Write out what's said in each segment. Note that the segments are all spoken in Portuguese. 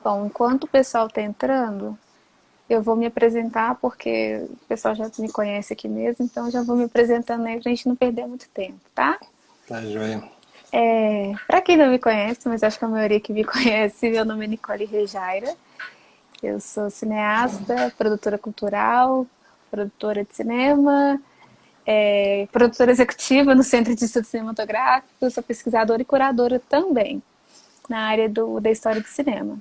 Bom, enquanto o pessoal está entrando, eu vou me apresentar, porque o pessoal já me conhece aqui mesmo, então eu já vou me apresentando aí pra gente não perder muito tempo, tá? Tá, joia. Para quem não me conhece, mas acho que a maioria que me conhece, meu nome é Nicole Rejaira. Eu sou cineasta, produtora cultural, produtora de cinema, produtora executiva no Centro de Estudos Cinematográficos, sou pesquisadora e curadora também na área da história do cinema.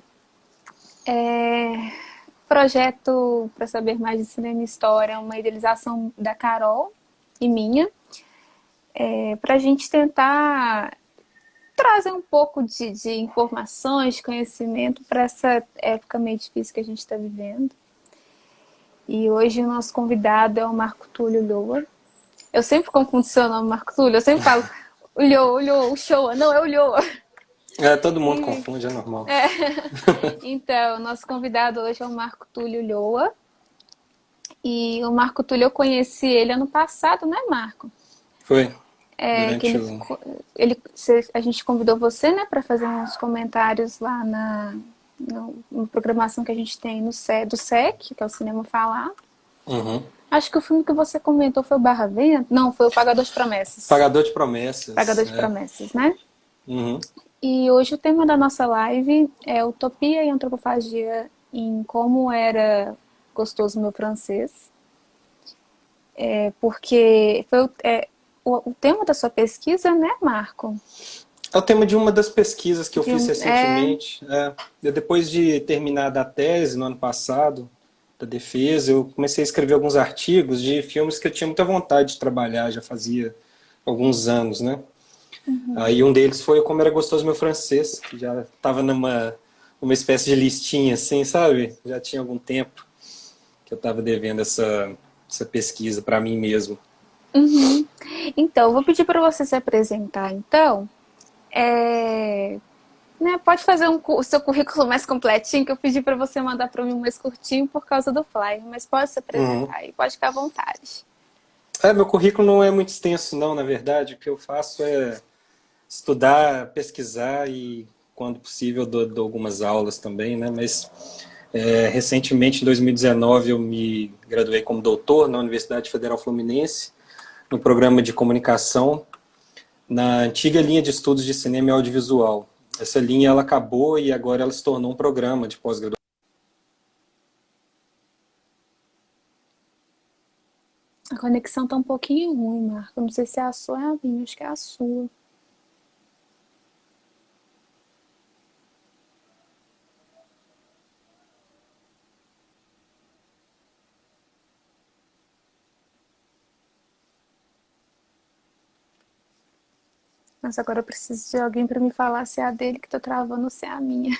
Projeto para saber mais de cinema e história é uma idealização da Carol e minha, para a gente tentar trazer um pouco de informações, de conhecimento para essa época meio difícil que a gente está vivendo. E hoje o nosso convidado é o Marco Túlio Ulloa. Eu sempre confundo seu nome, Marco Túlio. Eu sempre falo Ulloa, Ulloa, Uchoa. Não, é Ulloa. É, todo mundo E, confunde, é normal. então, nosso convidado hoje é o Marco Túlio Ulloa. E o Marco Túlio, eu conheci ele ano passado, né, Marco? Foi. Que Durante o. a gente convidou você, né, para fazer uns comentários lá na programação que a gente tem do SEC, que é o Cinema Falar. Uhum. Acho que o filme que você comentou foi o Barra Vento. Não, foi o Pagador de Promessas. Pagador de promessas. Pagador de É. Promessas, né? Uhum. E hoje o tema da nossa live é Utopia e Antropofagia em Como Era Gostoso Meu Francês. Porque foi o tema da sua pesquisa, né, Marco? É o tema de uma das pesquisas que eu De fiz um, é, recentemente. Depois de terminar da tese no ano passado, da defesa, eu comecei a escrever alguns artigos de filmes que eu tinha muita vontade de trabalhar, já fazia alguns anos, né? Aí um deles foi Como Era Gostoso Meu Francês, que já estava numa uma espécie de listinha, assim, sabe? Já tinha algum tempo que eu estava devendo essa pesquisa para mim mesmo. Uhum. Então, eu vou pedir para você se apresentar, então. É, né, pode fazer o seu currículo mais completinho, que eu pedi para você mandar para mim mais curtinho por causa do flyer, mas pode se Uhum. apresentar e pode ficar à vontade. Meu currículo não é muito extenso, não, na verdade. O que eu faço é estudar, pesquisar e, quando possível, dou algumas aulas também, né? Mas, recentemente, em 2019, eu me graduei como doutor na Universidade Federal Fluminense, no programa de comunicação, na antiga linha de estudos de cinema e audiovisual. Essa linha ela acabou e agora ela se tornou um programa de pós-graduação. A conexão tá um pouquinho ruim, Marco. Não sei se é a sua ou é a minha, acho que é a sua. Mas agora eu preciso de alguém para me falar se é a dele que tô travando ou se é a minha.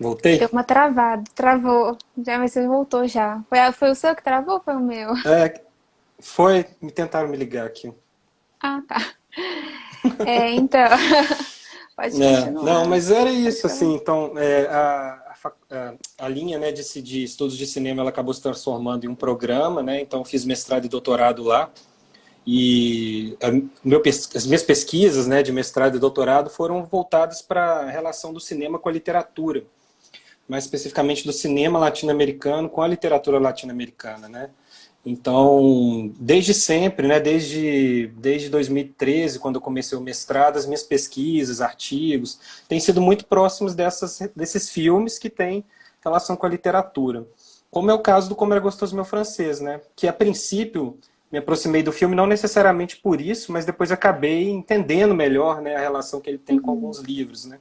Deu Voltei? uma travada, travou. Já, mas você voltou já. Foi o seu que travou ou foi o meu? É, me tentaram me ligar aqui. Ah, tá. Então, pode Não, continuar. mas era Pode isso, ficar. assim, então, a linha, né, de estudos de cinema, ela acabou se transformando em um programa, né, então eu fiz mestrado e doutorado lá, e as minhas pesquisas, né, de mestrado e doutorado foram voltadas para a relação do cinema com a literatura, mais especificamente do cinema latino-americano com a literatura latino-americana, né. Então, desde sempre, né, desde 2013, quando eu comecei o mestrado, as minhas pesquisas, artigos, têm sido muito próximos desses filmes que têm relação com a literatura. Como é o caso do Como Era Gostoso Meu Francês, né, que a princípio me aproximei do filme não necessariamente por isso, mas depois acabei entendendo melhor, né, a relação que ele tem com Uhum. alguns livros, né.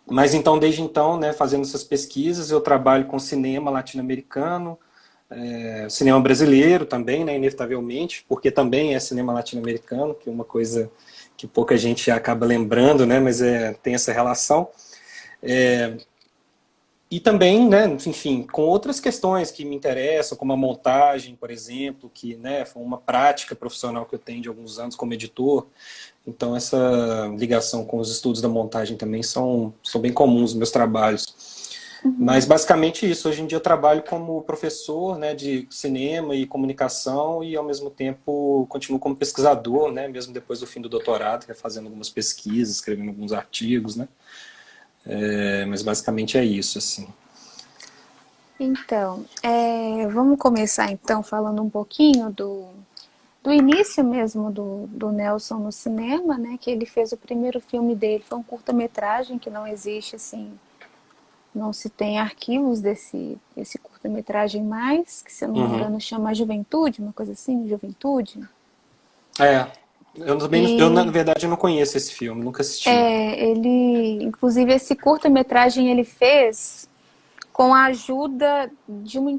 Mas então, desde então, né, fazendo essas pesquisas, eu trabalho com cinema latino-americano, cinema brasileiro também, né, inevitavelmente, porque também é cinema latino-americano, que é uma coisa que pouca gente acaba lembrando, né, mas tem essa relação. E também, né, enfim, com outras questões que me interessam, como a montagem, por exemplo, que, né, foi uma prática profissional que eu tenho de alguns anos como editor. Então, essa ligação com os estudos da montagem também são bem comuns nos meus trabalhos. Mas basicamente isso. Hoje em dia eu trabalho como professor, né, de cinema e comunicação e ao mesmo tempo continuo como pesquisador, né, mesmo depois do fim do doutorado, que é fazendo algumas pesquisas, escrevendo alguns artigos, né. Mas basicamente é isso, assim. Então, vamos começar então falando um pouquinho do início mesmo do Nelson no cinema, né? Que ele fez o primeiro filme dele, foi um curta-metragem que não existe, assim, não se tem arquivos desse curta-metragem mais, que se eu não me Uhum. engano chama Juventude, uma coisa assim, Juventude. É, eu também, na E verdade, eu não conheço esse filme, nunca assisti. inclusive esse curta-metragem ele fez com a ajuda de uma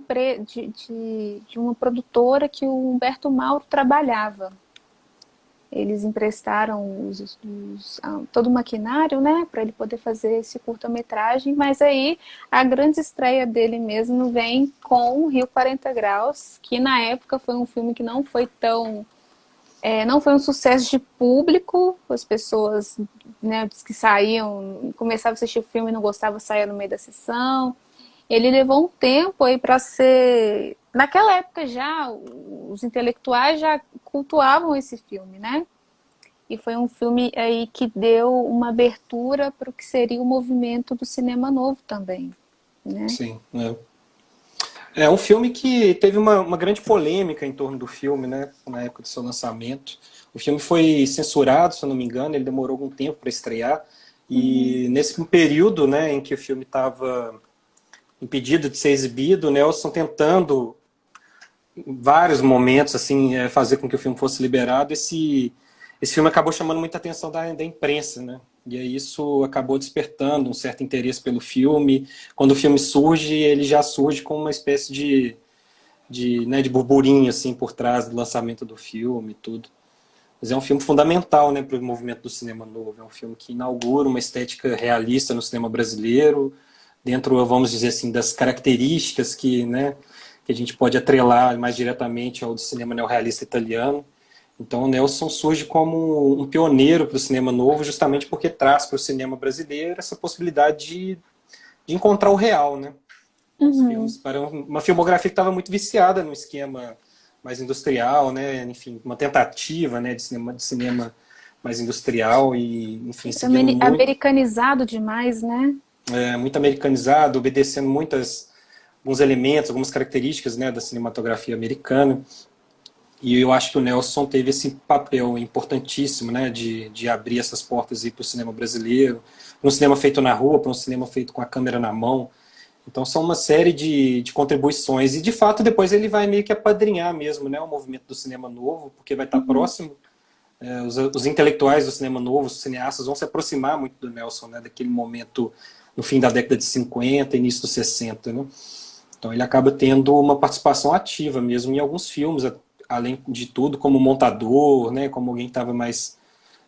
de uma produtora que o Humberto Mauro trabalhava. Eles emprestaram todo o maquinário, né, para ele poder fazer esse curta-metragem, mas aí a grande estreia dele mesmo vem com o Rio 40 Graus, que na época foi um filme que não foi tão não foi um sucesso de público, as pessoas, né, que saíam, começavam a assistir o filme e não gostavam, saíam no meio da sessão. Ele levou um tempo aí para ser. Naquela época já, os intelectuais já cultuavam esse filme, né? E foi um filme aí que deu uma abertura para o que seria o movimento do cinema novo também, né? Sim, né. É um filme que teve uma grande polêmica em torno do filme, né, na época do seu lançamento. O filme foi censurado, se eu não me engano, ele demorou algum tempo para estrear. E nesse período, né, em que o filme estava impedido de ser exibido, o Nelson tentando, em vários momentos, assim, fazer com que o filme fosse liberado, esse filme acabou chamando muita atenção da imprensa, né? E aí isso acabou despertando um certo interesse pelo filme. Quando o filme surge, ele já surge com uma espécie de burburinho assim por trás do lançamento do filme e tudo. Mas é um filme fundamental, né, para o movimento do cinema novo. É um filme que inaugura uma estética realista no cinema brasileiro, dentro, vamos dizer assim, das características que a gente pode atrelar mais diretamente ao do cinema neorrealista italiano. Então o Nelson surge como um pioneiro para o cinema novo, justamente porque traz para o cinema brasileiro essa possibilidade de encontrar o real, né? Os filmes para uma filmografia que estava muito viciada no esquema mais industrial, né? Enfim, uma tentativa, né, de cinema mais industrial e, enfim, seguindo muito, Americanizado demais, né? muito americanizado, obedecendo alguns elementos, algumas características, né, da cinematografia americana. E eu acho que o Nelson teve esse papel importantíssimo, né, de abrir essas portas para o cinema brasileiro, para um cinema feito na rua, para um cinema feito com a câmera na mão. Então são uma série de contribuições e de fato depois ele vai meio que apadrinhar mesmo, né, o movimento do cinema novo, porque vai estar próximo, os intelectuais do cinema novo, os cineastas vão se aproximar muito do Nelson, né, daquele momento no fim da década de 50, início dos 60, né? Então ele acaba tendo uma participação ativa mesmo em alguns filmes, além de tudo, como montador, né, como alguém que estava mais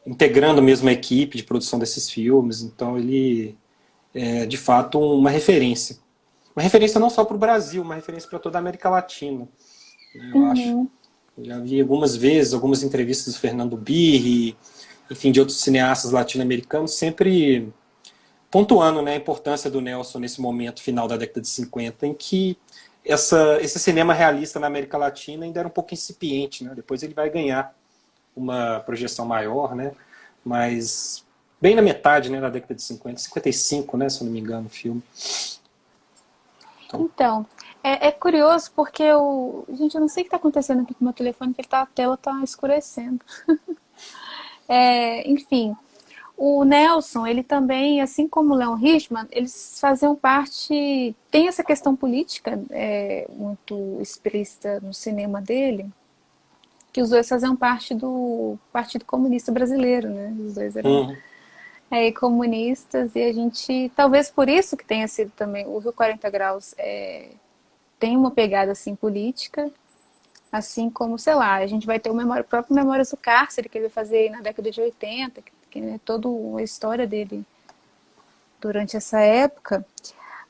integrando mesmo a equipe de produção desses filmes. Então ele é de fato uma referência. Uma referência não só para o Brasil, uma referência para toda a América Latina, né, eu acho. Eu já vi algumas vezes, algumas entrevistas do Fernando Birri, enfim, de outros cineastas latino-americanos, sempre pontuando, né, a importância do Nelson nesse momento final da década de 50, em que esse cinema realista na América Latina ainda era um pouco incipiente, né? Depois ele vai ganhar uma projeção maior, né? Mas bem na metade, né, da década de 50, 55, né, se eu não me engano, o filme. Então, Então, é curioso porque gente, eu não sei o que está acontecendo aqui com o meu telefone, que a tela está escurecendo. Enfim, o Nelson, ele também, assim como o Leon Richman, eles faziam parte. Tem essa questão política muito explícita no cinema dele, que os dois faziam parte do Partido Comunista Brasileiro, né? Os dois eram uhum, comunistas, e a gente. Talvez por isso que tenha sido também. O Rio 40 Graus tem uma pegada assim política, assim como, sei lá, a gente vai ter o próprio Memórias do Cárcere, que ele vai fazer na década de 80, que é toda a história dele durante essa época.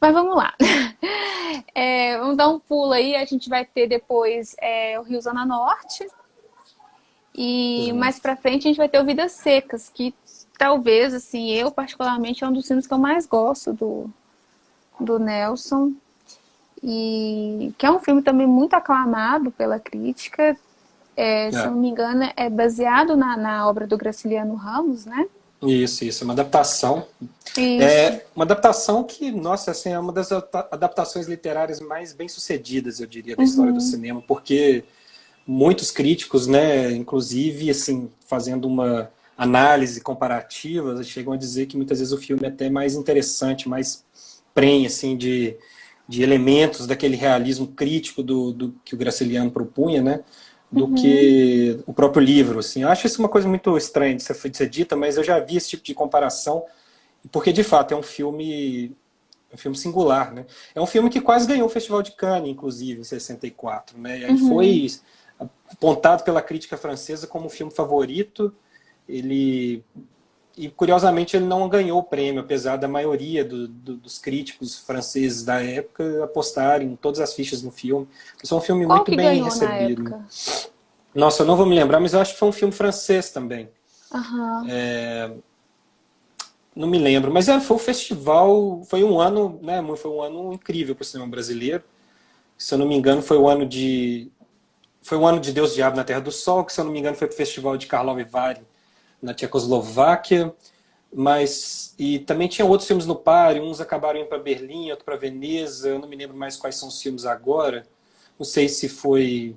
Mas vamos lá. Vamos dar um pulo aí, a gente vai ter depois o Rio Zona Norte, e uhum. mais pra frente a gente vai ter o Vidas Secas, que talvez, assim, eu particularmente é um dos filmes que eu mais gosto do Nelson, e que é um filme também muito aclamado pela crítica. Se eu É. não me engano, é baseado na obra do Graciliano Ramos, né? Isso, é uma adaptação. Isso. É uma adaptação que, nossa, assim, é uma das adaptações literárias mais bem-sucedidas, eu diria, da história do Uhum, cinema, porque muitos críticos, né, inclusive, assim, fazendo uma análise comparativa, chegam a dizer que muitas vezes o filme é até mais interessante, mais prenhe, assim, de elementos daquele realismo crítico do que o Graciliano propunha, né, do uhum. que o próprio livro, assim. Eu acho isso uma coisa muito estranha de ser dita, mas eu já vi esse tipo de comparação, porque, de fato, é um filme singular, né? É um filme que quase ganhou o Festival de Cannes, inclusive, em 64, né? E aí Uhum. foi apontado pela crítica francesa como o filme favorito. Ele e curiosamente ele não ganhou o prêmio, apesar da maioria dos críticos franceses da época apostarem todas as fichas no filme. Isso é um filme Qual muito que bem ganhou na recebido. época? Nossa, eu não vou me lembrar, mas eu acho que foi um filme francês também. Aham. Não me lembro, mas foi o festival, foi um ano, né? Foi um ano incrível para o cinema brasileiro. Se eu não me engano, foi o ano de Deus Diabo na Terra do Sol, que se eu não me engano foi para o festival de Karlovy Vary na Tchecoslováquia, mas e também tinha outros filmes no páreo, uns acabaram indo para Berlim, outros para Veneza, eu não me lembro mais quais são os filmes agora. Não sei se foi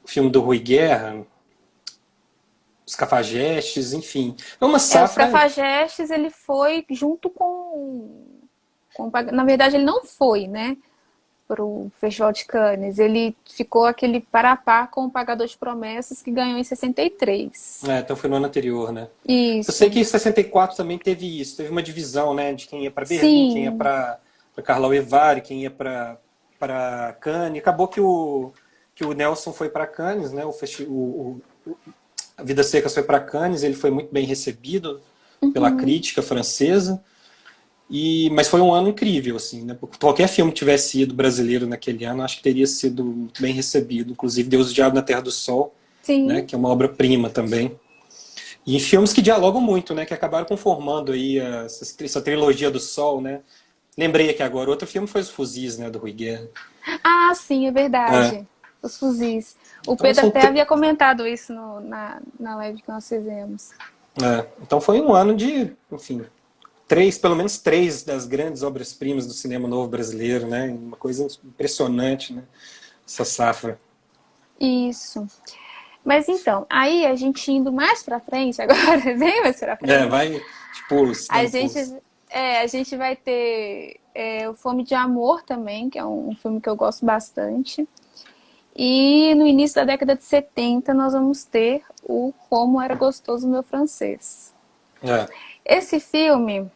o filme do Rui Guerra, Os Cafajestes, enfim. É uma Os safra. Cafajestes, ele foi junto na verdade, ele não foi, né? Para o Festival de Cannes. Ele ficou aquele par a par com o Pagador de Promessas, que ganhou em 63. Então foi no ano anterior, né? Eu sei Isso. que em 64 também teve isso, teve uma divisão, né, de quem ia para Berlim, quem ia Sim. para Karlovy Vary, quem ia para Cannes. Acabou que o Nelson foi para Cannes, né? A Vidas Secas foi para Cannes, ele foi muito bem recebido pela Uhum. crítica francesa. Mas foi um ano incrível, assim, né? Porque qualquer filme que tivesse ido brasileiro naquele ano, acho que teria sido muito bem recebido. Inclusive Deus e o Diabo na Terra do Sol, né? Sim. Que é uma obra-prima também. E filmes que dialogam muito, né? Que acabaram conformando aí essa trilogia do Sol, né? Lembrei aqui agora, outro filme foi Os Fuzis, né? Do Rui Guerra. Ah, sim, é É. verdade. Os fuzis. O Então, Pedro até havia comentado isso na live que nós fizemos. então foi um ano de, enfim, pelo menos três das grandes obras-primas do cinema novo brasileiro, né? Uma coisa impressionante, né? Essa safra. Isso. Mas então, aí a gente indo mais pra frente, agora, bem mais pra frente, Vai de pulos, a dando gente, pulos. a gente vai ter o Fome de Amor também, que é um filme que eu gosto bastante. E no início da década de 70 nós vamos ter o Como Era Gostoso o Meu Francês. É. Esse filme,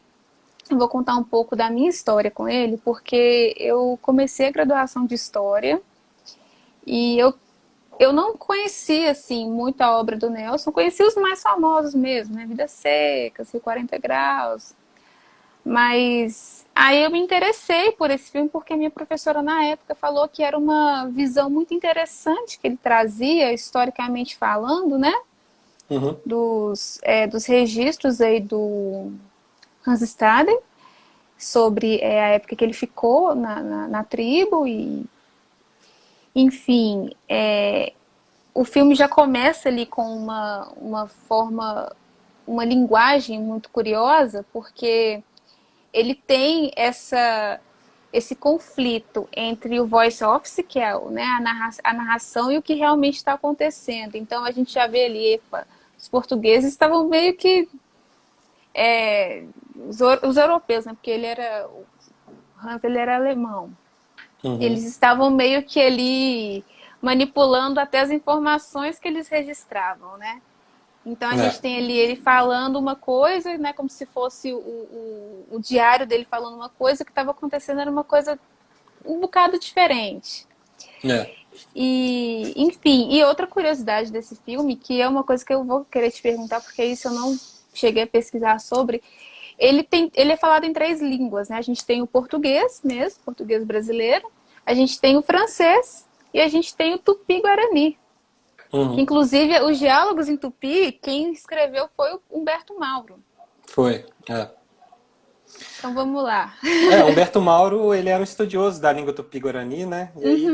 eu vou contar um pouco da minha história com ele, porque eu comecei a graduação de História e eu não conhecia assim muito a obra do Nelson, conheci os mais famosos mesmo, né? Vidas Secas, 40 Graus. Mas aí eu me interessei por esse filme porque a minha professora na época falou que era uma visão muito interessante que ele trazia, historicamente falando, né? Uhum. Dos registros aí do Hans Staden sobre a época que ele ficou na tribo e, enfim, o filme já começa ali com uma forma, uma linguagem muito curiosa, porque ele tem esse conflito entre o voice office, que é né, a narração, e o que realmente está acontecendo. Então a gente já vê ali, epa, os portugueses estavam meio que os europeus, né? Porque o Hans ele era alemão. Uhum. Eles estavam meio que ali manipulando até as informações que eles registravam, né? Então a gente É. tem ali ele falando uma coisa, né, como se fosse o diário dele falando uma coisa, o que estava acontecendo era uma coisa um bocado diferente. É. E, enfim, e outra curiosidade desse filme, que é uma coisa que eu vou querer te perguntar, porque isso eu não cheguei a pesquisar sobre, ele é falado em três línguas, né? A gente tem o português mesmo, português brasileiro, a gente tem o francês e a gente tem o tupi-guarani. Que Uhum. inclusive os diálogos em tupi, quem escreveu foi o Humberto Mauro. Foi. É. Então vamos lá. Humberto Mauro, ele era um estudioso da língua tupi-guarani, né? E aí,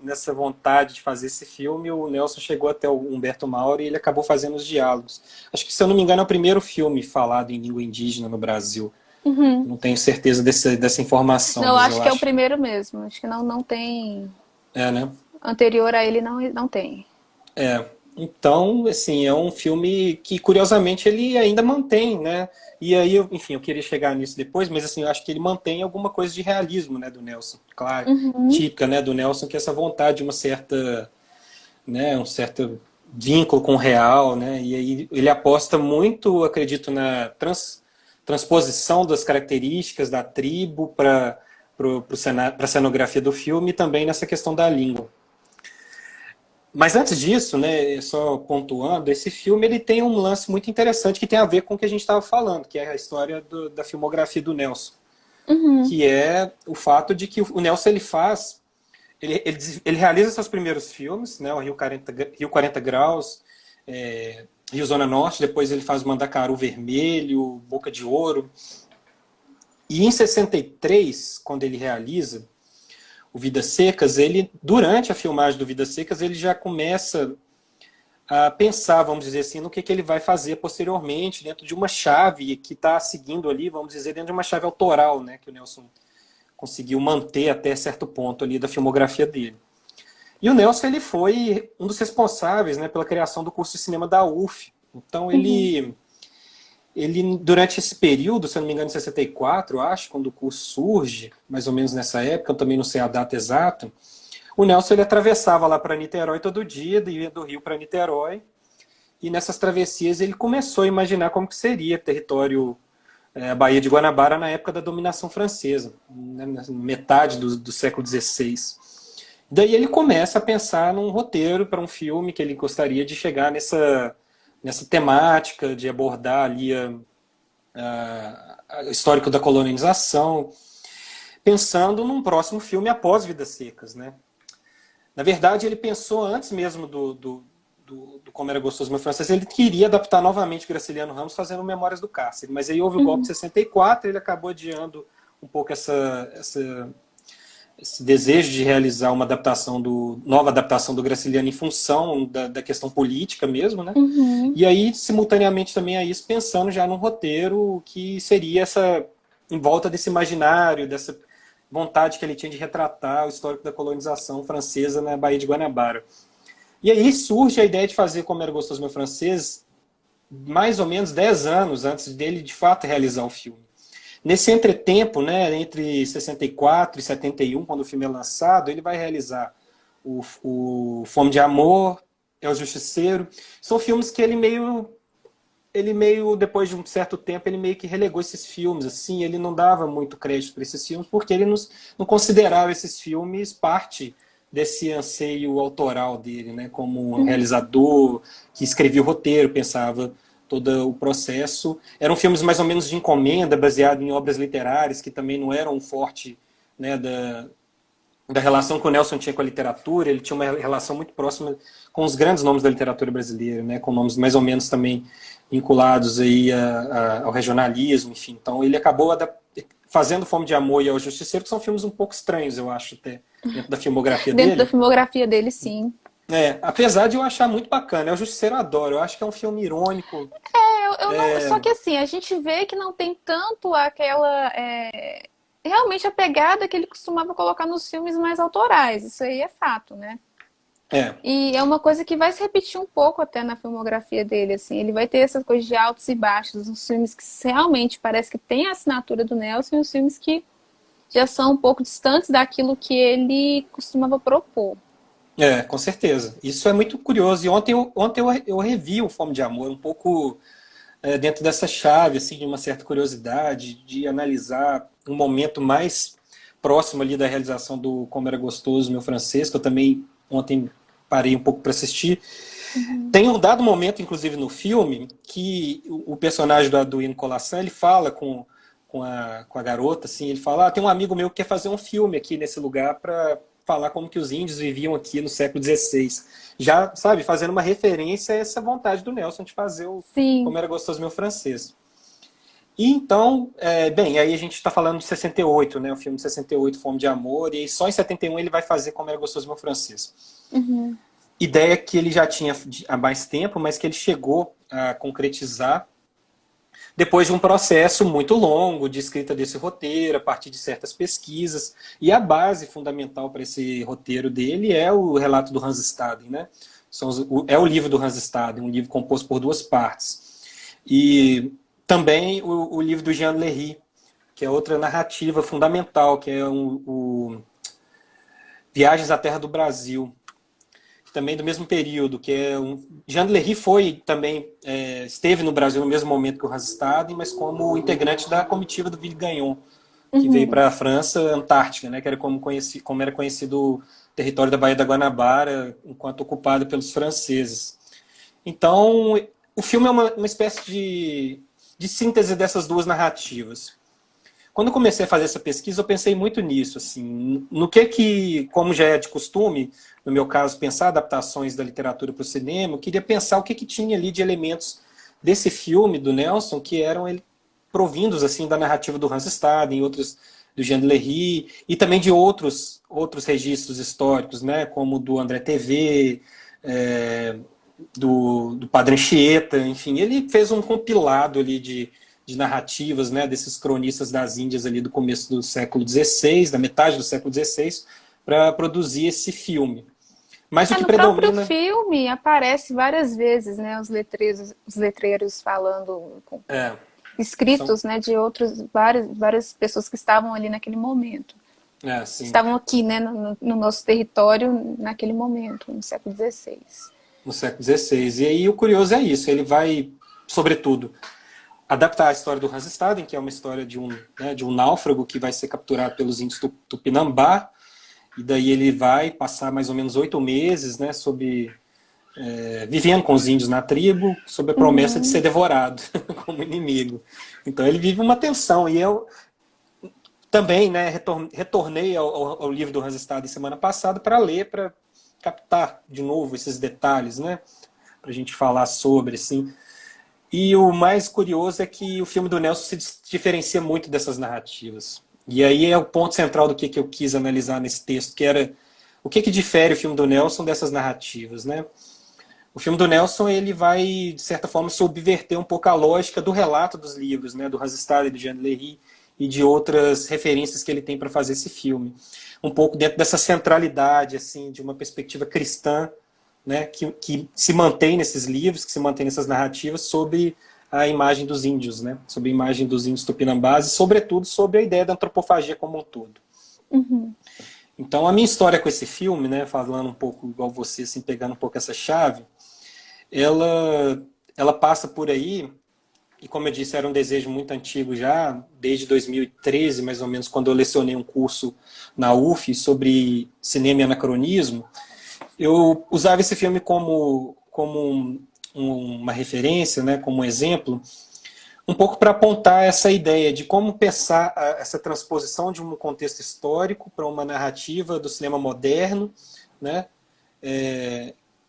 nessa vontade de fazer esse filme, o Nelson chegou até o Humberto Mauro e ele acabou fazendo os diálogos. Acho que, se eu não me engano, é o primeiro filme falado em língua indígena no Brasil. Não tenho certeza dessa informação, Não, mas acho eu que é o acho. primeiro mesmo. Acho que não tem. É, né? Anterior a ele não tem. É, então, assim, é um filme que, curiosamente, ele ainda mantém, né? E aí, enfim, eu queria chegar nisso depois, mas, assim, eu acho que ele mantém alguma coisa de realismo, né, do Nelson. Claro, Uhum. típica, né, do Nelson, que é essa vontade de uma certa, né, um certo vínculo com o real, né? E aí ele aposta muito, acredito, na transposição das características da tribo para a cenografia do filme e também nessa questão da língua. Mas antes disso, né, só pontuando, esse filme ele tem um lance muito interessante que tem a ver com o que a gente estava falando, que é a história da filmografia do Nelson, Uhum. que é o fato de que o Nelson ele realiza seus primeiros filmes, né, o Rio 40 Graus, Rio Zona Norte, depois ele faz o Mandacaru Vermelho, Boca de Ouro, e em 63, quando ele realiza o Vidas Secas, ele, durante a filmagem do Vidas Secas, ele já começa a pensar, vamos dizer assim, no que ele vai fazer posteriormente, dentro de uma chave que está seguindo ali, vamos dizer, dentro de uma chave autoral, né, que o Nelson conseguiu manter até certo ponto ali da filmografia dele. E o Nelson, ele foi um dos responsáveis, né, pela criação do curso de cinema da UF. Então, Uhum. ele, durante esse período, se eu não me engano, em 64, eu acho, quando o curso surge, mais ou menos nessa época, eu também não sei a data exata, o Nelson ele atravessava lá para Niterói todo dia, ia do Rio para Niterói, e nessas travessias ele começou a imaginar como que seria território, a Baía de Guanabara na época da dominação francesa, né, na metade do século XVI. Daí ele começa a pensar num roteiro para um filme que ele gostaria de chegar nessa temática, de abordar ali o histórico da colonização, pensando num próximo filme após Vidas Secas, né? Na verdade, ele pensou antes mesmo do Como Era Gostoso Meu Francês, ele queria adaptar novamente Graciliano Ramos fazendo Memórias do Cárcere, mas aí houve o golpe de Uhum. 64, ele acabou adiando um pouco esse desejo de realizar uma nova adaptação do Graciliano em função da questão política mesmo, né? Uhum. E aí, simultaneamente também a isso, pensando já num roteiro que seria em volta desse imaginário, dessa vontade que ele tinha de retratar o histórico da colonização francesa na Baía de Guanabara. E aí surge a ideia de fazer Como Era Gostoso Meu Francês mais ou menos 10 anos antes dele, de fato, realizar o filme. Nesse entretempo, né, entre 64 e 71, quando o filme é lançado, ele vai realizar o Fome de Amor, É o Justiceiro. São filmes que ele meio, depois de um certo tempo, ele meio que relegou esses filmes, assim, ele não dava muito crédito para esses filmes, porque ele não considerava esses filmes parte desse anseio autoral dele, né, como um Uhum. realizador que escrevia o roteiro, pensava todo o processo. Eram filmes mais ou menos de encomenda, baseado em obras literárias, que também não eram um forte, né, da relação que o Nelson tinha com a literatura. Ele tinha uma relação muito próxima com os grandes nomes da literatura brasileira, né, com nomes mais ou menos também vinculados aí ao regionalismo, enfim. Então ele acabou fazendo Fome de Amor e Ao Justiceiro, que são filmes um pouco estranhos, eu acho, até, dentro da filmografia Dentro da dele. filmografia dele, sim. Apesar de eu achar muito bacana. O Justiceiro eu adoro, eu acho que é um filme irônico. Eu não, só que assim, a gente vê que não tem tanto aquela. Realmente a pegada que ele costumava colocar nos filmes mais autorais. Isso aí é fato, né? É, E é uma coisa que vai se repetir um pouco até na filmografia dele, assim. Ele vai ter essa coisa de altos e baixos, os filmes que realmente parece que tem a assinatura do Nelson e os filmes que já são um pouco distantes daquilo que ele costumava propor. com certeza. Isso é muito curioso. E ontem eu revi o Fome de Amor, um pouco dentro dessa chave, assim, de uma certa curiosidade, de analisar um momento mais próximo ali da realização do Como Era Gostoso Meu Francês, que eu também ontem parei um pouco para assistir. Uhum. Tem um dado momento, inclusive, no filme, que o personagem do Aduino Colassan, ele fala com a garota, assim, ele fala, tem um amigo meu que quer fazer um filme aqui nesse lugar para falar como que os índios viviam aqui no século XVI. Já, sabe, fazendo uma referência a essa vontade do Nelson de fazer Sim. Como Era Gostoso Meu Francês. E então, bem, aí a gente está falando de 68, né? O filme de 68, Fome de Amor, e aí só em 71 ele vai fazer Como Era Gostoso Meu Francês. Uhum. Ideia que ele já tinha há mais tempo, mas que ele chegou a concretizar depois de um processo muito longo de escrita desse roteiro, a partir de certas pesquisas. E a base fundamental para esse roteiro dele é o relato do Hans Staden, né? É o livro do Hans Staden, um livro composto por duas partes. E também o livro do Jean Léry, que é outra narrativa fundamental, que é o Viagens à Terra do Brasil, também do mesmo período, que é Jean Léry foi também, esteve no Brasil no mesmo momento que o Hans Staden, mas como integrante da comitiva do Ville Gagnon, que veio para a França Antártica, né, que era como era conhecido o território da Baía da Guanabara, enquanto ocupado pelos franceses. Então, o filme é uma espécie de síntese dessas duas narrativas. Quando eu comecei a fazer essa pesquisa, eu pensei muito nisso, assim, no que, como já é de costume, no meu caso, pensar adaptações da literatura para o cinema, eu queria pensar o que tinha ali de elementos desse filme, do Nelson, que eram provindos, assim, da narrativa do Hans Staden, outros do Jean Léry, e também de outros registros históricos, né, como do André TV, do Padre Anchieta, enfim, ele fez um compilado ali de narrativas, né, desses cronistas das Índias ali do começo do século XVI, da metade do século XVI, para produzir esse filme. Mas o que No próprio predomina... filme aparece várias vezes, né, os letreiros falando, são, escritos, né, de várias pessoas que estavam ali naquele momento. sim, Estavam aqui, né, no nosso território naquele momento, no século XVI. no século XVI. E aí o curioso é isso, ele vai, sobretudo, adaptar a história do Hans Staden, que é uma história de um náufrago que vai ser capturado pelos índios Tupinambá, e daí ele vai passar mais ou menos 8 meses, né, vivendo com os índios na tribo, sob a promessa de ser devorado como inimigo. Então ele vive uma tensão, e eu também, né, retornei ao livro do Hans Staden semana passada para ler, para captar de novo esses detalhes, né, para a gente falar sobre, assim. E o mais curioso é que o filme do Nelson se diferencia muito dessas narrativas. E aí é o ponto central do que eu quis analisar nesse texto, que era o que difere o filme do Nelson dessas narrativas, né? O filme do Nelson, ele vai, de certa forma, subverter um pouco a lógica do relato dos livros, né? Do Hans Staden, do Jean Léry e de outras referências que ele tem para fazer esse filme. Um pouco dentro dessa centralidade, assim, de uma perspectiva cristã, né, que se mantém nesses livros, que se mantém nessas narrativas, sobre a imagem dos índios, né, sobre a imagem dos índios tupinambás e, sobretudo, sobre a ideia da antropofagia como um todo. Então, a minha história com esse filme, né, falando um pouco igual você, assim, pegando um pouco essa chave, ela passa por aí, e como eu disse, era um desejo muito antigo já, desde 2013, mais ou menos, quando eu lecionei um curso na UF sobre cinema e anacronismo. Eu usava esse filme como uma referência, né, como um exemplo, um pouco para apontar essa ideia de como pensar essa transposição de um contexto histórico para uma narrativa do cinema moderno, né,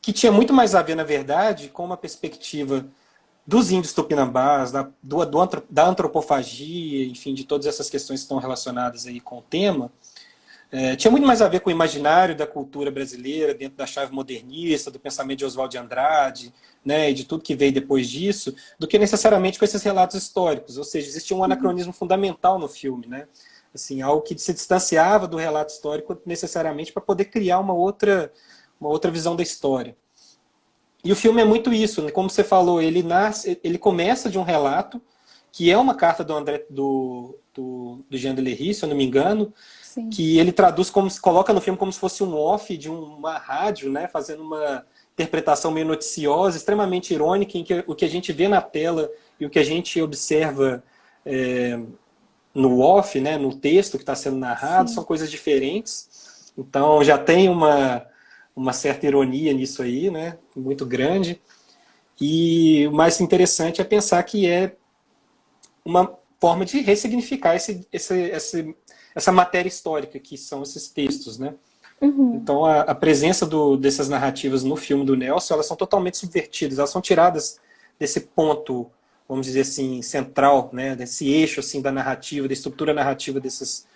que tinha muito mais a ver, na verdade, com uma perspectiva dos índios tupinambás, da antropofagia, enfim, de todas essas questões que estão relacionadas aí com o tema. Tinha muito mais a ver com o imaginário da cultura brasileira, dentro da chave modernista, do pensamento de Oswald de Andrade, né, e de tudo que veio depois disso, do que necessariamente com esses relatos históricos. Ou seja, existia um anacronismo fundamental no filme, né? Assim, algo que se distanciava do relato histórico necessariamente para poder criar uma outra visão da história. E o filme é muito isso, né? Como você falou, ele começa de um relato, que é uma carta do Jean Léry, se eu não me engano, Sim. Que ele traduz coloca no filme como se fosse um off de uma rádio, né, fazendo uma interpretação meio noticiosa, extremamente irônica, em que o que a gente vê na tela e o que a gente observa no off, né, no texto que está sendo narrado, são coisas diferentes. Então já tem uma certa ironia nisso aí, né, muito grande. E o mais interessante é pensar que é uma forma de ressignificar essa matéria histórica que são esses textos, né? Então a presença dessas narrativas no filme do Nelson, elas são totalmente subvertidas, elas são tiradas desse ponto vamos dizer assim, central, né, desse eixo assim da narrativa, da estrutura narrativa dessas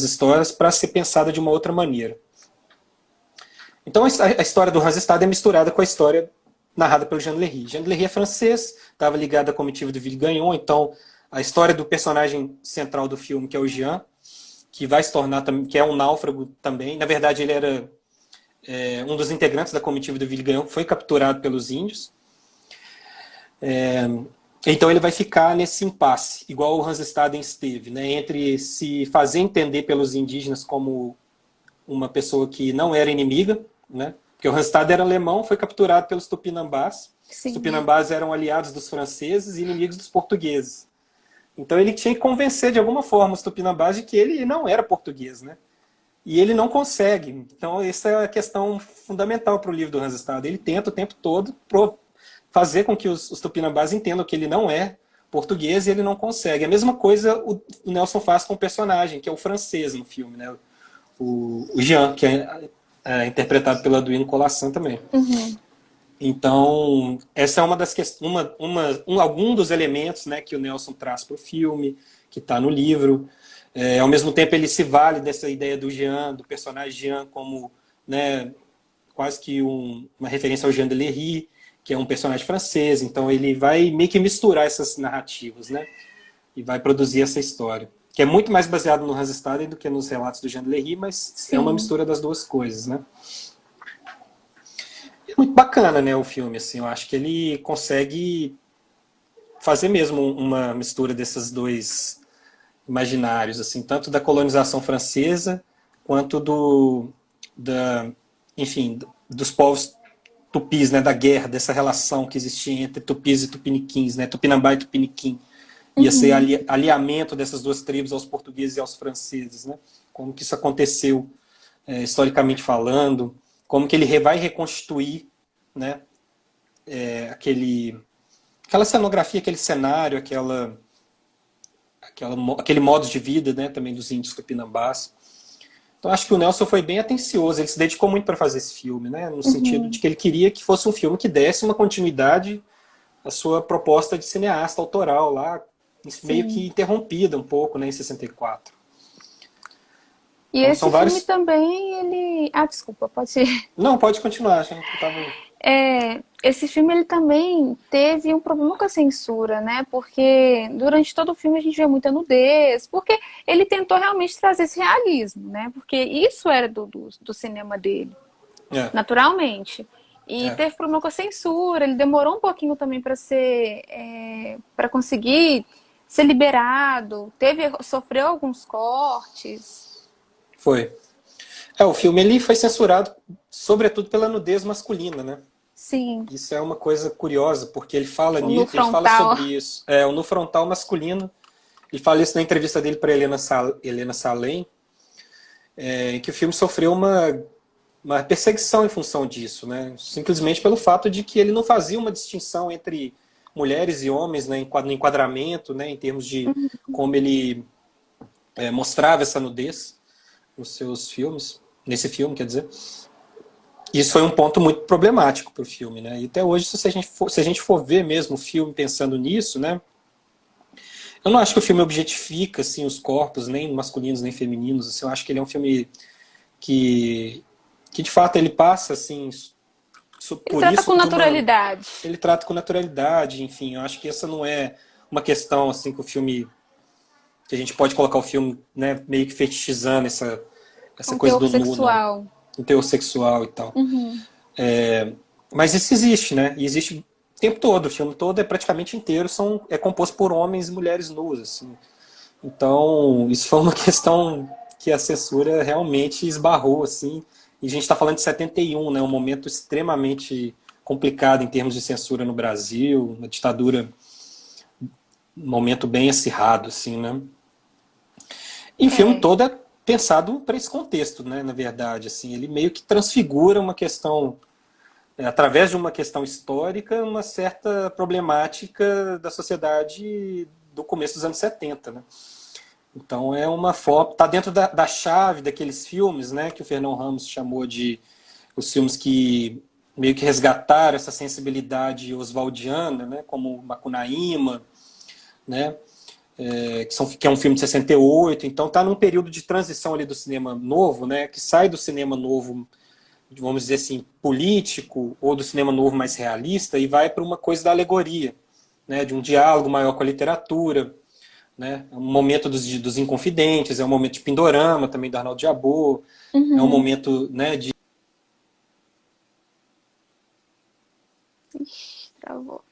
histórias para ser pensada de uma outra maneira. Então a história do Hans Staden é misturada com a história narrada pelo Jean Lery. Jean Lery é francês, estava ligado à comitiva do Ville Gagnon, então a história do personagem central do filme, que é o Jean, que vai se tornar, que é um náufrago também. Na verdade, ele era um dos integrantes da comitiva do Ville Gagnon, foi capturado pelos índios. Então ele vai ficar nesse impasse, igual o Hans Staden esteve, né, entre se fazer entender pelos indígenas como uma pessoa que não era inimiga, né, porque o Hans Staden era alemão, foi capturado pelos tupinambás. Os Sim. tupinambás eram aliados dos franceses e inimigos dos portugueses. Então ele tinha que convencer de alguma forma os tupinambás de que ele não era português, né? E ele não consegue. Então essa é a questão fundamental para o livro do Hans Staden. Ele tenta o tempo todo fazer com que os tupinambás entendam que ele não é português e ele não consegue. A mesma coisa o Nelson faz com o personagem, que é o francês no filme, né? O Jean, que é interpretado pelo Aduino Colassan também. Uhum. Então, essa é uma das questões, algum dos elementos, né, que o Nelson traz para o filme, que está no livro. Ao mesmo tempo, ele se vale dessa ideia do Jean, do personagem Jean, como, né, quase que uma referência ao Jean de Lery, que é um personagem francês. Então, ele vai meio que misturar essas narrativas, né, e vai produzir essa história, que é muito mais baseado no Hans Staden do que nos relatos do Jean de Lery, mas Sim. é uma mistura das duas coisas, né. É muito bacana, né, o filme, assim, eu acho que ele consegue fazer mesmo uma mistura desses dois imaginários, assim, tanto da colonização francesa quanto enfim, dos povos tupis, né, da guerra, dessa relação que existia entre tupis e tupiniquins, né, Tupinambá e Tupiniquim. Ia ser alinhamento dessas duas tribos aos portugueses e aos franceses, né, como que isso aconteceu historicamente falando, como que ele vai reconstituir, né, aquela cenografia, aquele cenário, aquele modo de vida, né, também dos índios tupinambás. Então acho que o Nelson foi bem atencioso, ele se dedicou muito para fazer esse filme, né, no sentido de que ele queria que fosse um filme que desse uma continuidade à sua proposta de cineasta autoral lá, meio que interrompida um pouco, né, em 64. E Então, esse são filme vários... também, ele... Ah, desculpa, pode ser. Não, pode continuar, gente. Esse filme ele também teve um problema com a censura, né? Porque durante todo o filme a gente vê muita nudez, porque ele tentou realmente trazer esse realismo, né? Porque isso era do cinema dele, naturalmente. E teve problema com a censura, ele demorou um pouquinho também para para conseguir ser liberado, sofreu alguns cortes. Foi. O filme ele foi censurado, sobretudo pela nudez masculina, né? Sim. Isso é uma coisa curiosa, porque ele fala nisso, ele fala sobre isso. O no frontal masculino, ele fala isso na entrevista dele para Helena Salem, que o filme sofreu uma perseguição em função disso, né? Simplesmente pelo fato de que ele não fazia uma distinção entre mulheres e homens, né, no enquadramento, né, em termos de como ele mostrava essa nudez nos seus filmes, nesse filme, quer dizer. Isso foi um ponto muito problemático para o filme, né? E até hoje, se a gente for ver mesmo o filme pensando nisso, né? Eu não acho que o filme objetifica assim, os corpos, nem masculinos nem femininos. Assim, eu acho que ele é um filme que de fato ele passa assim, ele trata com naturalidade. Ele trata com naturalidade, enfim. Eu acho que essa não é uma questão assim que o filme, que a gente pode colocar o filme, né, meio que fetichizando essa coisa do nu, não. Um teor sexual e tal. Mas isso existe, né? E existe o tempo todo. O filme todo é praticamente inteiro, é composto por homens e mulheres nuas. Assim. Então, isso foi uma questão que a censura realmente esbarrou. Assim. E a gente está falando de 71, né? Um momento extremamente complicado em termos de censura no Brasil, uma ditadura, um momento bem acirrado, assim, né? E o filme todo é pensado para esse contexto, né, na verdade, assim, ele meio que transfigura uma questão, através de uma questão histórica, uma certa problemática da sociedade do começo dos anos 70, né. Então é uma forma, está dentro da chave daqueles filmes, né, que o Fernão Ramos chamou de os filmes que meio que resgataram essa sensibilidade oswaldiana, né, como Macunaíma, né, que é um filme de 68, então está num período de transição ali do cinema novo, né, que sai do cinema novo, vamos dizer assim, político, ou do cinema novo mais realista, e vai para uma coisa da alegoria, né, de um diálogo maior com a literatura, né, é um momento dos Inconfidentes, é um momento de Pindorama, também do Arnaldo Jabbour, é um Uhum. momento, né, de... Ixi, travou.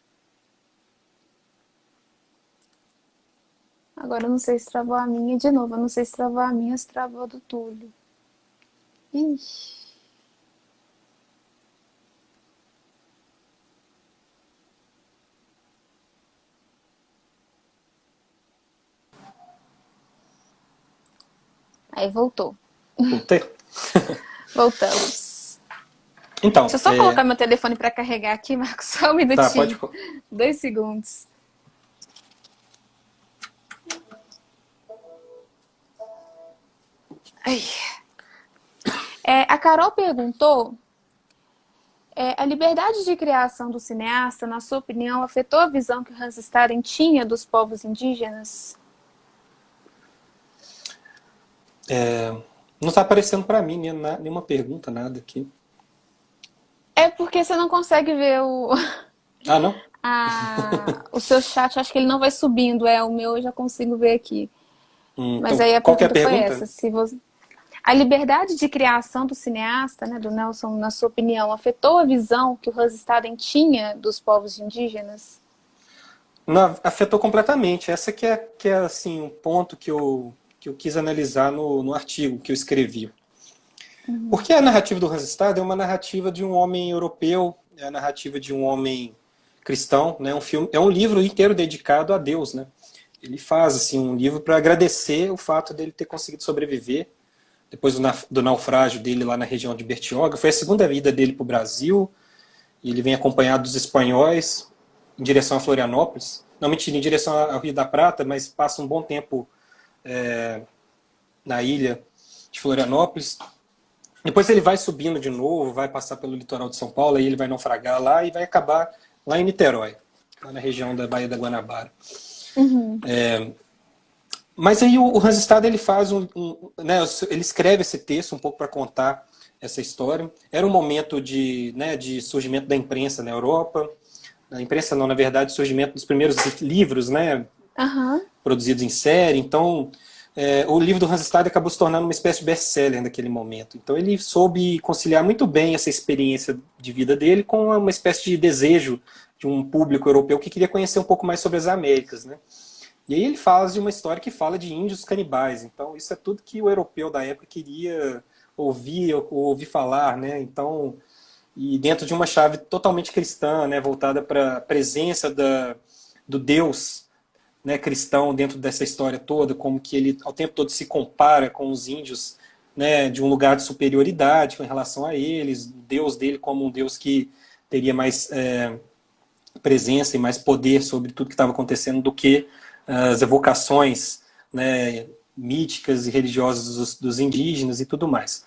Agora eu não sei se travou a minha de novo. Eu não sei se travou a minha ou se travou a do Túlio. Ixi. Aí voltou. Voltei? Voltamos. Deixa Então, eu só colocar meu telefone para carregar aqui, Marcos. Só um tá, pode... minutinho. 2 segundos. Ai. A Carol perguntou: a liberdade de criação do cineasta, na sua opinião, afetou a visão que o Hans Staden tinha dos povos indígenas? Não está aparecendo para mim nenhuma pergunta, nada aqui. É porque você não consegue ver Ah, não? o seu chat. Acho que ele não vai subindo. O meu eu já consigo ver aqui. Mas Então, aí a qual que é a pergunta foi pergunta? essa: se você... A liberdade de criação do cineasta, né, do Nelson, na sua opinião, afetou a visão que o Hans Staden tinha dos povos indígenas? Não, afetou completamente. Essa que é assim, um ponto que eu quis analisar no artigo que eu escrevi. Porque a narrativa do Hans Staden é uma narrativa de um homem europeu, é a narrativa de um homem cristão, né? É um livro inteiro dedicado a Deus, né? Ele faz assim um livro para agradecer o fato dele ter conseguido sobreviver depois do naufrágio dele lá na região de Bertioga. Foi a segunda vida dele para o Brasil, e ele vem acompanhado dos espanhóis em direção a Florianópolis. Não, mentira, em direção ao Rio da Prata, mas passa um bom tempo na ilha de Florianópolis. Depois ele vai subindo de novo, vai passar pelo litoral de São Paulo, aí ele vai naufragar lá e vai acabar lá em Niterói, lá na região da Baía da Guanabara. Uhum. Mas aí o Hans Staden ele faz né, ele escreve esse texto um pouco para contar essa história. Era um momento de surgimento da imprensa na Europa. A imprensa não, na verdade, surgimento dos primeiros livros, né, Aham. produzidos em série. Então, o livro do Hans Staden acabou se tornando uma espécie de best-seller naquele momento. Então, ele soube conciliar muito bem essa experiência de vida dele com uma espécie de desejo de um público europeu que queria conhecer um pouco mais sobre as Américas, né? E aí ele faz de uma história que fala de índios canibais. Então, isso é tudo que o europeu da época queria ouvir ou ouvir falar, né? Então, e dentro de uma chave totalmente cristã, né, voltada para a presença do Deus, né, cristão dentro dessa história toda, como que ele ao tempo todo se compara com os índios, né, de um lugar de superioridade com relação a eles, o Deus dele como um Deus que teria mais presença e mais poder sobre tudo que estava acontecendo do que as evocações, né, míticas e religiosas dos indígenas e tudo mais.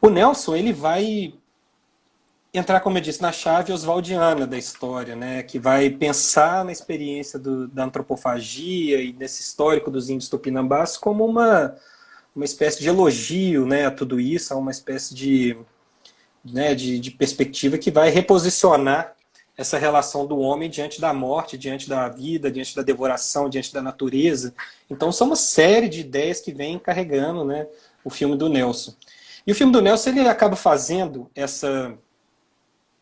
O Nelson, ele vai entrar, como eu disse, na chave oswaldiana da história, né, que vai pensar na experiência da antropofagia e nesse histórico dos índios tupinambás como uma espécie de elogio, né, a tudo isso, a uma espécie de perspectiva que vai reposicionar essa relação do homem diante da morte, diante da vida, diante da devoração, diante da natureza. Então, são uma série de ideias que vem carregando, né, o filme do Nelson. E o filme do Nelson ele acaba fazendo essa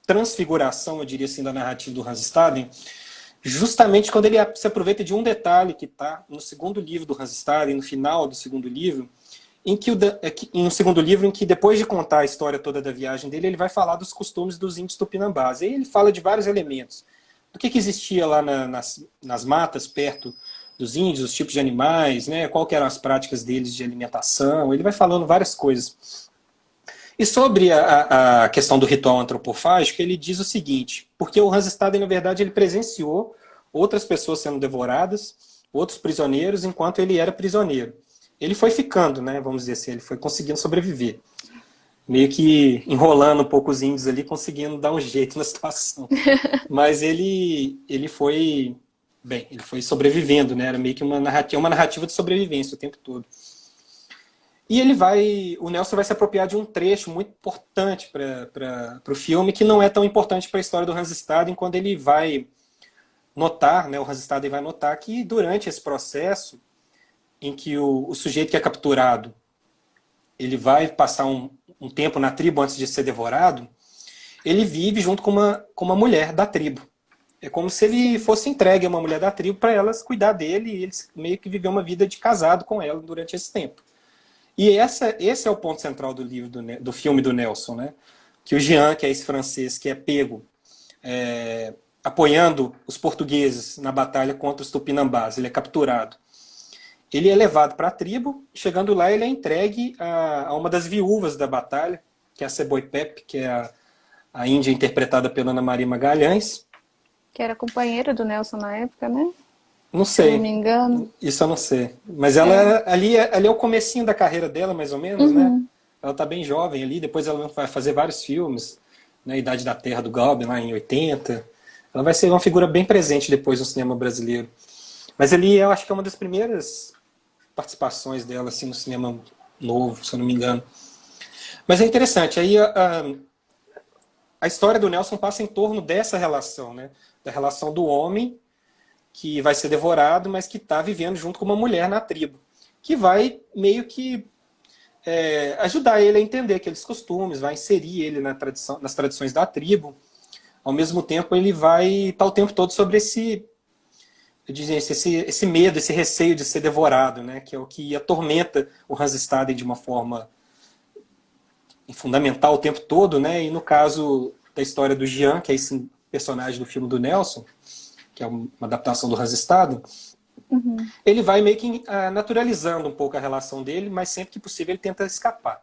transfiguração, eu diria assim, da narrativa do Hans Staden, justamente quando ele se aproveita de um detalhe que está no segundo livro do Hans Staden, no final do segundo livro, em um segundo livro em que, depois de contar a história toda da viagem dele, ele vai falar dos costumes dos índios tupinambás. E aí ele fala de vários elementos. Do que existia lá nas matas, perto dos índios, os tipos de animais, né, qual que eram as práticas deles de alimentação. Ele vai falando várias coisas. E sobre a questão do ritual antropofágico, ele diz o seguinte, porque o Hans Staden, na verdade, ele presenciou outras pessoas sendo devoradas, outros prisioneiros, enquanto ele era prisioneiro. Ele foi ficando, né, vamos dizer assim, ele foi conseguindo sobreviver. meio que enrolando um pouco os índios ali, conseguindo dar um jeito na situação. Mas ele foi, bem, ele foi sobrevivendo, né? Era meio que uma narrativa de sobrevivência o tempo todo. E o Nelson vai se apropriar de um trecho muito importante para o filme, que não é tão importante para a história do Hans Staden, quando ele vai notar, né, o Hans Staden vai notar que durante esse processo, em que o sujeito que é capturado, ele vai passar um tempo na tribo antes de ser devorado, ele vive junto com uma mulher da tribo. É como se ele fosse entregue a uma mulher da tribo para elas cuidar dele, e eles meio que viver uma vida de casado com ela durante esse tempo. E esse é o ponto central do livro, do filme do Nelson, né? Que o Jean, que é esse francês que é pego apoiando os portugueses na batalha contra os tupinambás, ele é capturado. Ele é levado para a tribo, chegando lá ele é entregue a uma das viúvas da batalha, que é a Seboipep, que é a índia interpretada pela Ana Maria Magalhães. Que era companheira do Nelson na época, né? Não Se eu sei. não me engano. Isso eu não sei. Mas ela ali é o comecinho da carreira dela, mais ou menos, né? Ela tá bem jovem ali, depois ela vai fazer vários filmes, né? Idade da Terra do Galben, lá em 80. Ela vai ser uma figura bem presente depois no cinema brasileiro. Mas ali eu acho que é uma das primeiras participações dela assim, no cinema novo, se eu não me engano. Mas é interessante, aí a história do Nelson passa em torno dessa relação, né? Da relação do homem que vai ser devorado, mas que está vivendo junto com uma mulher na tribo, que vai meio que ajudar ele a entender aqueles costumes, vai inserir ele nas tradições da tribo. Ao mesmo tempo, ele vai estar o tempo todo sobre esse medo, esse receio de ser devorado, né? Que é o que atormenta o Hans Staden de uma forma fundamental o tempo todo, né? E no caso da história do Jean, que é esse personagem do filme do Nelson, que é uma adaptação do Hans Staden, ele vai meio que naturalizando um pouco a relação dele, mas sempre que possível ele tenta escapar.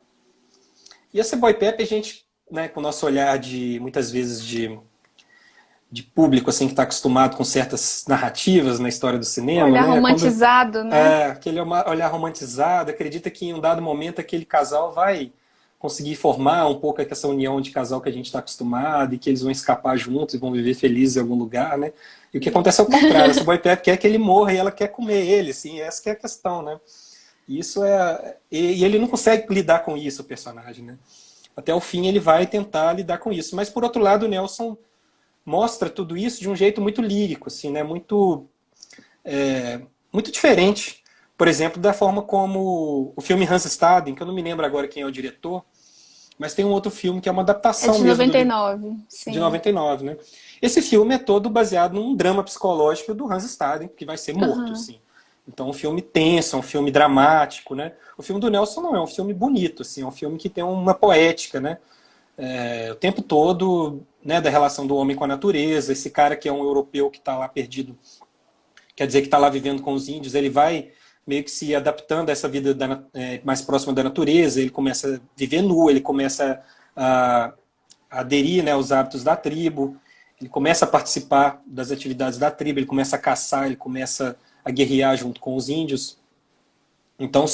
E a Seboipep, a gente, né, com o nosso olhar muitas vezes de público assim, que está acostumado com certas narrativas na história do cinema. Olhar né? romantizado, né? Aquele olhar romantizado, acredita que em um dado momento aquele casal vai conseguir formar um pouco essa união de casal que a gente está acostumado e que eles vão escapar juntos e vão viver felizes em algum lugar, né? E o que acontece é o contrário. Essa Seboipep quer que ele morra e ela quer comer ele, assim, essa que é a questão, né? E ele não consegue lidar com isso, o personagem, né? Até o fim ele vai tentar lidar com isso. Mas, por outro lado, o Nelson mostra tudo isso de um jeito muito lírico, assim, né? Muito diferente, por exemplo, da forma como o filme Hans Staden, que eu não me lembro agora quem é o diretor, mas tem um outro filme que é uma adaptação de mesmo 99, sim. de 99, né? Esse filme é todo baseado num drama psicológico do Hans Staden, que vai ser morto, assim. Então, um filme tenso, um filme dramático, né? O filme do Nelson não é um filme bonito, assim, é um filme que tem uma poética, né? O tempo todo, né, da relação do homem com a natureza. Esse cara que é um europeu que está lá perdido, quer dizer que está lá vivendo com os índios, ele vai meio que se adaptando a essa vida mais próxima da natureza, ele começa a viver nu, ele começa a aderir, né, aos hábitos da tribo, ele começa a participar das atividades da tribo, ele começa a caçar, ele começa a guerrear junto com os índios. Então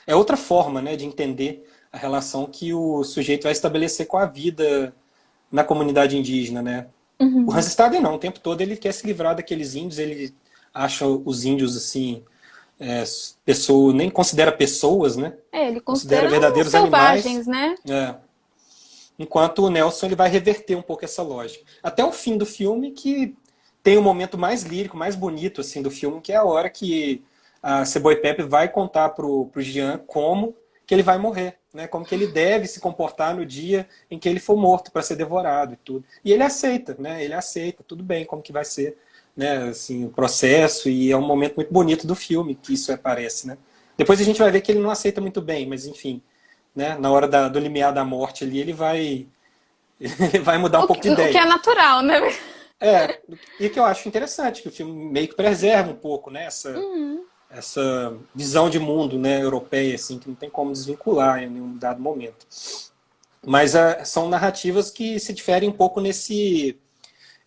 é outra forma, né, de entender a relação que o sujeito vai estabelecer com a vida na comunidade indígena, né? O Hans Staden não, o tempo todo ele quer se livrar daqueles índios, ele acha os índios assim, nem considera pessoas, né? Ele considera verdadeiros selvagens, animais, né? Enquanto o Nelson ele vai reverter um pouco essa lógica. Até o fim do filme, que tem o momento mais lírico, mais bonito assim, do filme, que é a hora que a Seboipep vai contar pro Jean como que ele vai morrer, né? Como que ele deve se comportar no dia em que ele for morto para ser devorado e tudo. E ele aceita, né? Ele aceita, tudo bem, como que vai ser, né? Assim, o processo, e é um momento muito bonito do filme que isso aparece, né? Depois a gente vai ver que ele não aceita muito bem, mas enfim, né? Na hora do limiar da morte ali, ele vai mudar um pouco de ideia. O que é natural, né? E que eu acho interessante, que o filme meio que preserva um pouco, né? Essa visão de mundo, né, europeia, assim, que não tem como desvincular em nenhum dado momento. Mas são narrativas que se diferem um pouco eu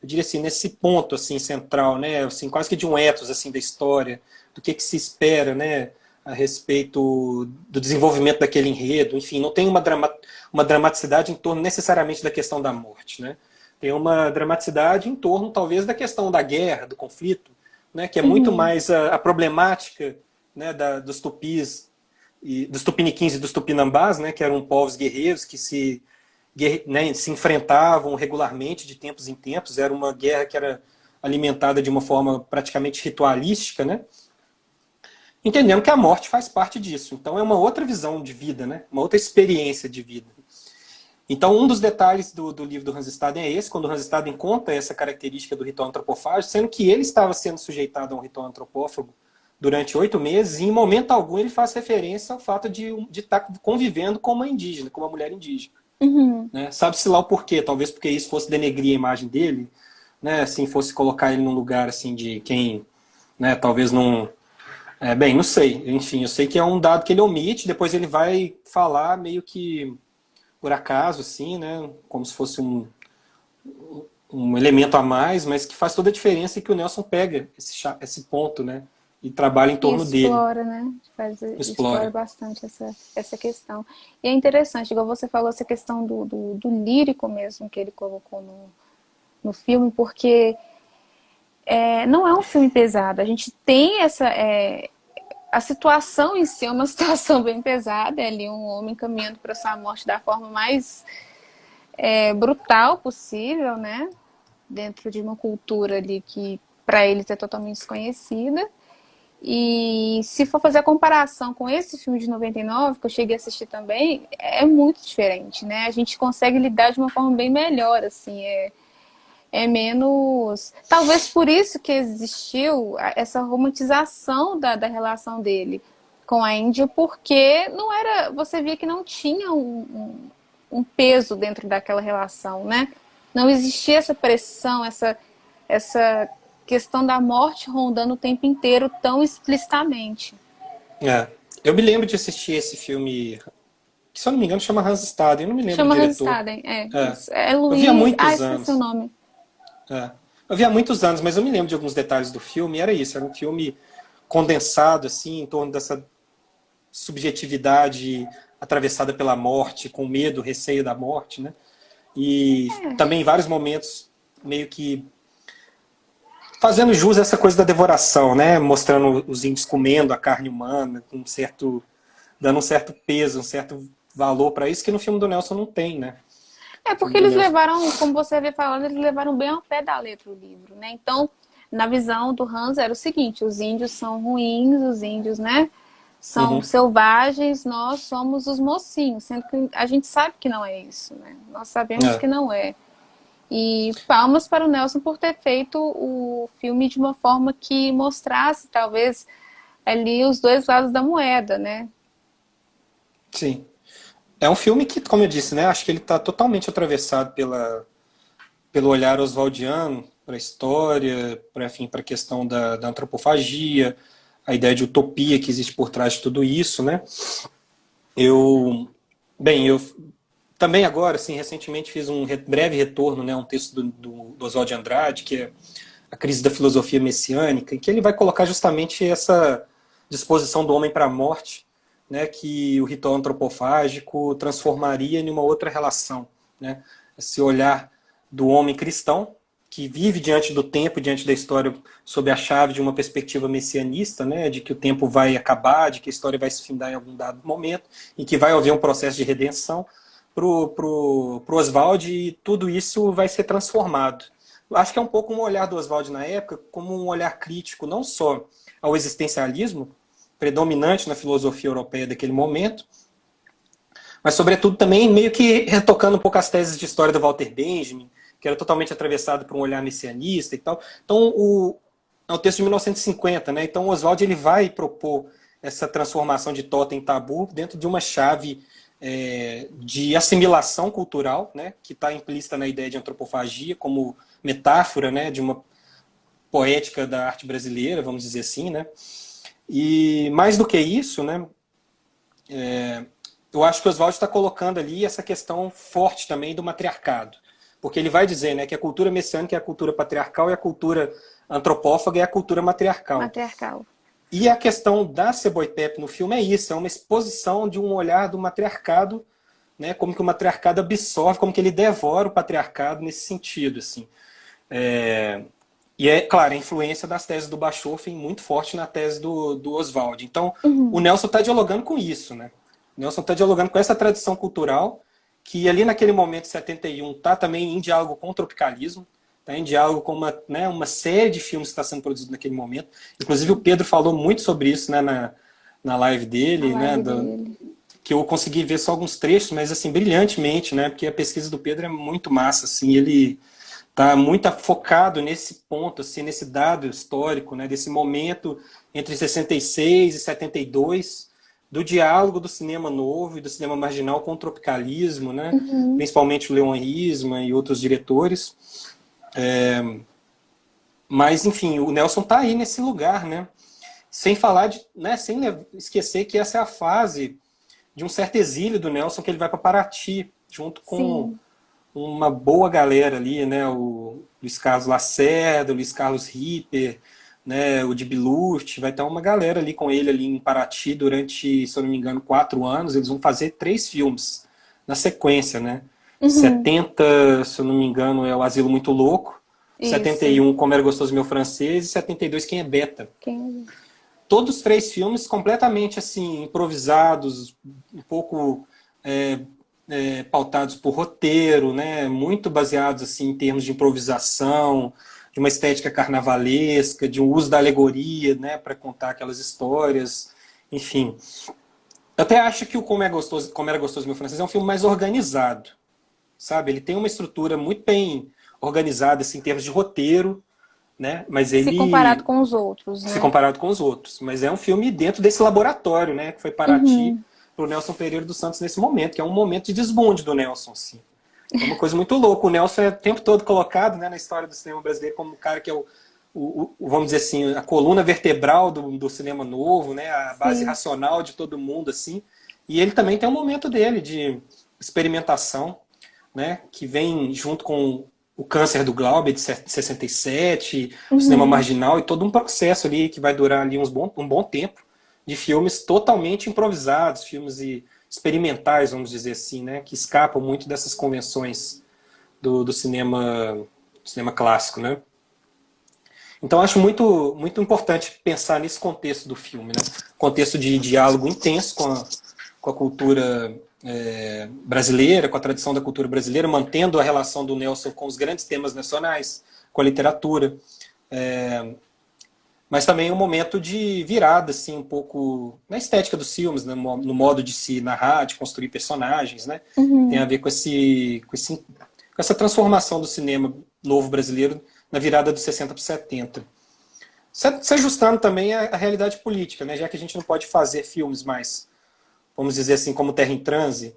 diria assim, nesse ponto assim, central, né, assim, quase que de um ethos assim, da história, do que se espera, né, a respeito do desenvolvimento daquele enredo, enfim, não tem uma dramaticidade em torno necessariamente da questão da morte, né? Tem uma dramaticidade em torno, talvez, da questão da guerra, do conflito, né? Que é muito Uhum. mais a problemática, né, dos tupis, dos tupiniquins e dos tupinambás, né, que eram povos guerreiros que né, se enfrentavam regularmente de tempos em tempos. Era uma guerra que era alimentada de uma forma praticamente ritualística, né? Entendendo que a morte faz parte disso. Então é uma outra visão de vida, né? Uma outra experiência de vida. Então um dos detalhes do livro do Hans Staden é esse, quando o Hans Staden conta essa característica do ritual antropofágico, sendo que ele estava sendo sujeitado a um ritual antropófago durante 8 meses, e em momento algum ele faz referência ao fato de estar convivendo com uma indígena, com uma mulher indígena. Uhum. Né? Sabe-se lá o porquê, talvez porque isso fosse denegrir a imagem dele, né? Assim, fosse colocar ele num lugar assim de quem, né, talvez não... bem, não sei. Enfim, eu sei que é um dado que ele omite, depois ele vai falar meio que por acaso, assim, né? Como se fosse um elemento a mais, mas que faz toda a diferença e que o Nelson pega esse ponto, né? E trabalha em E torno dele. explora, né? Explora Explora. bastante essa questão. E é interessante, igual você falou, essa questão do lírico mesmo que ele colocou no filme, porque não é um filme pesado. A gente tem a situação em si é uma situação bem pesada. É ali um homem caminhando para sua morte da forma mais brutal possível, né? Dentro de uma cultura ali que para eles é totalmente desconhecida. E se for fazer a comparação com esse filme de 99, que eu cheguei a assistir também, é muito diferente, né? A gente consegue lidar de uma forma bem melhor, assim, é menos... Talvez por isso que existiu essa romantização da relação dele com a Índia, porque não era... Você via que não tinha um peso dentro daquela relação, né? Não existia essa pressão, essa questão da morte rondando o tempo inteiro tão explicitamente. É. Eu me lembro de assistir esse filme, que se eu não me engano chama Hans Staden, eu não me lembro o Chama Hans diretor. Staden, É. é Eu vi há Luiz... Ah, muitos esqueci o anos. nome. É. Eu vi há muitos anos, mas eu me lembro de alguns detalhes do filme, e era isso, era um filme condensado, assim, em torno dessa subjetividade atravessada pela morte, com medo, receio da morte, né? E também em vários momentos meio que fazendo jus a essa coisa da devoração, né? Mostrando os índios comendo a carne humana, com dando um certo peso, um certo valor para isso, que no filme do Nelson não tem, né? É O filme porque do eles Nelson. levaram, como você havia falado, eles levaram bem ao pé da letra o livro, né? Então, na visão do Hans era o seguinte: os índios são ruins, os índios, né, são Uhum. selvagens, nós somos os mocinhos, sendo que a gente sabe que não é isso, né? Nós sabemos que É. não é. E palmas para o Nelson por ter feito o filme de uma forma que mostrasse, talvez, ali os dois lados da moeda, né? Sim. É um filme que, como eu disse, né? Acho que ele está totalmente atravessado pelo olhar oswaldiano para a história, para, enfim, para a questão da antropofagia, a ideia de utopia que existe por trás de tudo isso, né? Eu, eu também agora, assim, recentemente fiz um breve retorno, né, um texto do Oswald de Andrade, que é A Crise da Filosofia Messiânica, em que ele vai colocar justamente essa disposição do homem para a morte, né, que o ritual antropofágico transformaria em uma outra relação, né? Esse olhar do homem cristão, que vive diante do tempo, diante da história, sob a chave de uma perspectiva messianista, né, de que o tempo vai acabar, de que a história vai se findar em algum dado momento, e que vai haver um processo de redenção, pro Oswald, e tudo isso vai ser transformado. Acho que é um pouco um olhar do Oswald na época, como um olhar crítico não só ao existencialismo, predominante na filosofia europeia daquele momento, mas sobretudo também meio que retocando um pouco as teses de história do Walter Benjamin, que era totalmente atravessado por um olhar messianista e tal. Então, é um texto de 1950, né? Então o Oswald ele vai propor essa transformação de totem em tabu dentro de uma chave de assimilação cultural, né, que está implícita na ideia de antropofagia como metáfora, né, de uma poética da arte brasileira, vamos dizer assim, né. E mais do que isso, né, eu acho que o Oswald está colocando ali essa questão forte também do matriarcado, porque ele vai dizer, né, que a cultura messiânica é a cultura patriarcal e a cultura antropófaga é a cultura matriarcal. Matriarcal. E a questão da Seboitep no filme é isso, é uma exposição de um olhar do matriarcado, né, como que o matriarcado absorve, como que ele devora o patriarcado nesse sentido, assim. E é, claro, a influência das teses do Bachofen muito forte na tese do Oswald. Então, o Uhum. Nelson está dialogando com isso, né? O Nelson está dialogando com essa tradição cultural que ali naquele momento, 71, está também em diálogo com o tropicalismo, está em diálogo com uma série de filmes que está sendo produzido naquele momento. Inclusive, o Pedro falou muito sobre isso, né, na live A dele, né, live dele. que eu consegui ver só alguns trechos, mas assim, brilhantemente, né, porque a pesquisa do Pedro é muito massa, assim, ele está muito focado nesse ponto, assim, nesse dado histórico, né, desse momento entre 66 e 72, do diálogo do cinema novo e do cinema marginal com o tropicalismo, né, Uhum. principalmente o Leon Risman e outros diretores. Mas, enfim, o Nelson está aí nesse lugar, né, sem falar de, né, sem esquecer que essa é a fase de um certo exílio do Nelson, que ele vai para Paraty, junto com Sim. uma boa galera ali, né? O Luiz Carlos Lacerda, o Luiz Carlos Ripper, né? O de Belushi, vai ter uma galera ali com ele ali em Paraty durante, se eu não me engano, 4 anos. Eles vão fazer 3 filmes na sequência, né? Uhum. 70, se eu não me engano, é o Asilo Muito Louco. Isso. 71, Como Era Gostoso Meu Francês. E 72, Quem é Beta. Quem... Todos os 3 filmes completamente assim improvisados, um pouco pautados por roteiro, né? Muito baseados assim em termos de improvisação, de uma estética carnavalesca, de um uso da alegoria, né, para contar aquelas histórias, enfim. Eu até acho que o Como Era Gostoso Meu Francês é um filme mais organizado, sabe? Ele tem uma estrutura muito bem organizada assim, em termos de roteiro, né? Mas Se comparado ele com os outros, se né? comparado com os outros. Mas é um filme dentro desse laboratório, né? Que foi Paraty Uhum. para o Nelson Pereira dos Santos nesse momento, que é um momento de desbunde do Nelson, sim. É uma coisa muito louca. O Nelson é o tempo todo colocado, né, na história do cinema brasileiro como um cara que é vamos dizer assim, a coluna vertebral do cinema novo, né? A base Sim. racional de todo mundo, assim. E ele também tem um momento dele de experimentação, né? Que vem junto com o Câncer do Glauber, de 67, o cinema Uhum. marginal, e todo um processo ali que vai durar ali um bom tempo, de filmes totalmente improvisados, filmes experimentais, vamos dizer assim, né? Que escapam muito dessas convenções do cinema clássico, né? Então acho muito importante pensar nesse contexto do filme, né? Contexto de diálogo intenso com a cultura brasileira, com a tradição da cultura brasileira, mantendo a relação do Nelson com os grandes temas nacionais, com a literatura, mas também um momento de virada, assim, um pouco na estética dos filmes, né? No modo de se narrar, de construir personagens, né? Tem a Uhum. ver com essa transformação do cinema novo brasileiro na virada dos 60 para 70. Se ajustando também à realidade política, né? Já que a gente não pode fazer filmes mais, vamos dizer assim, como Terra em Transe,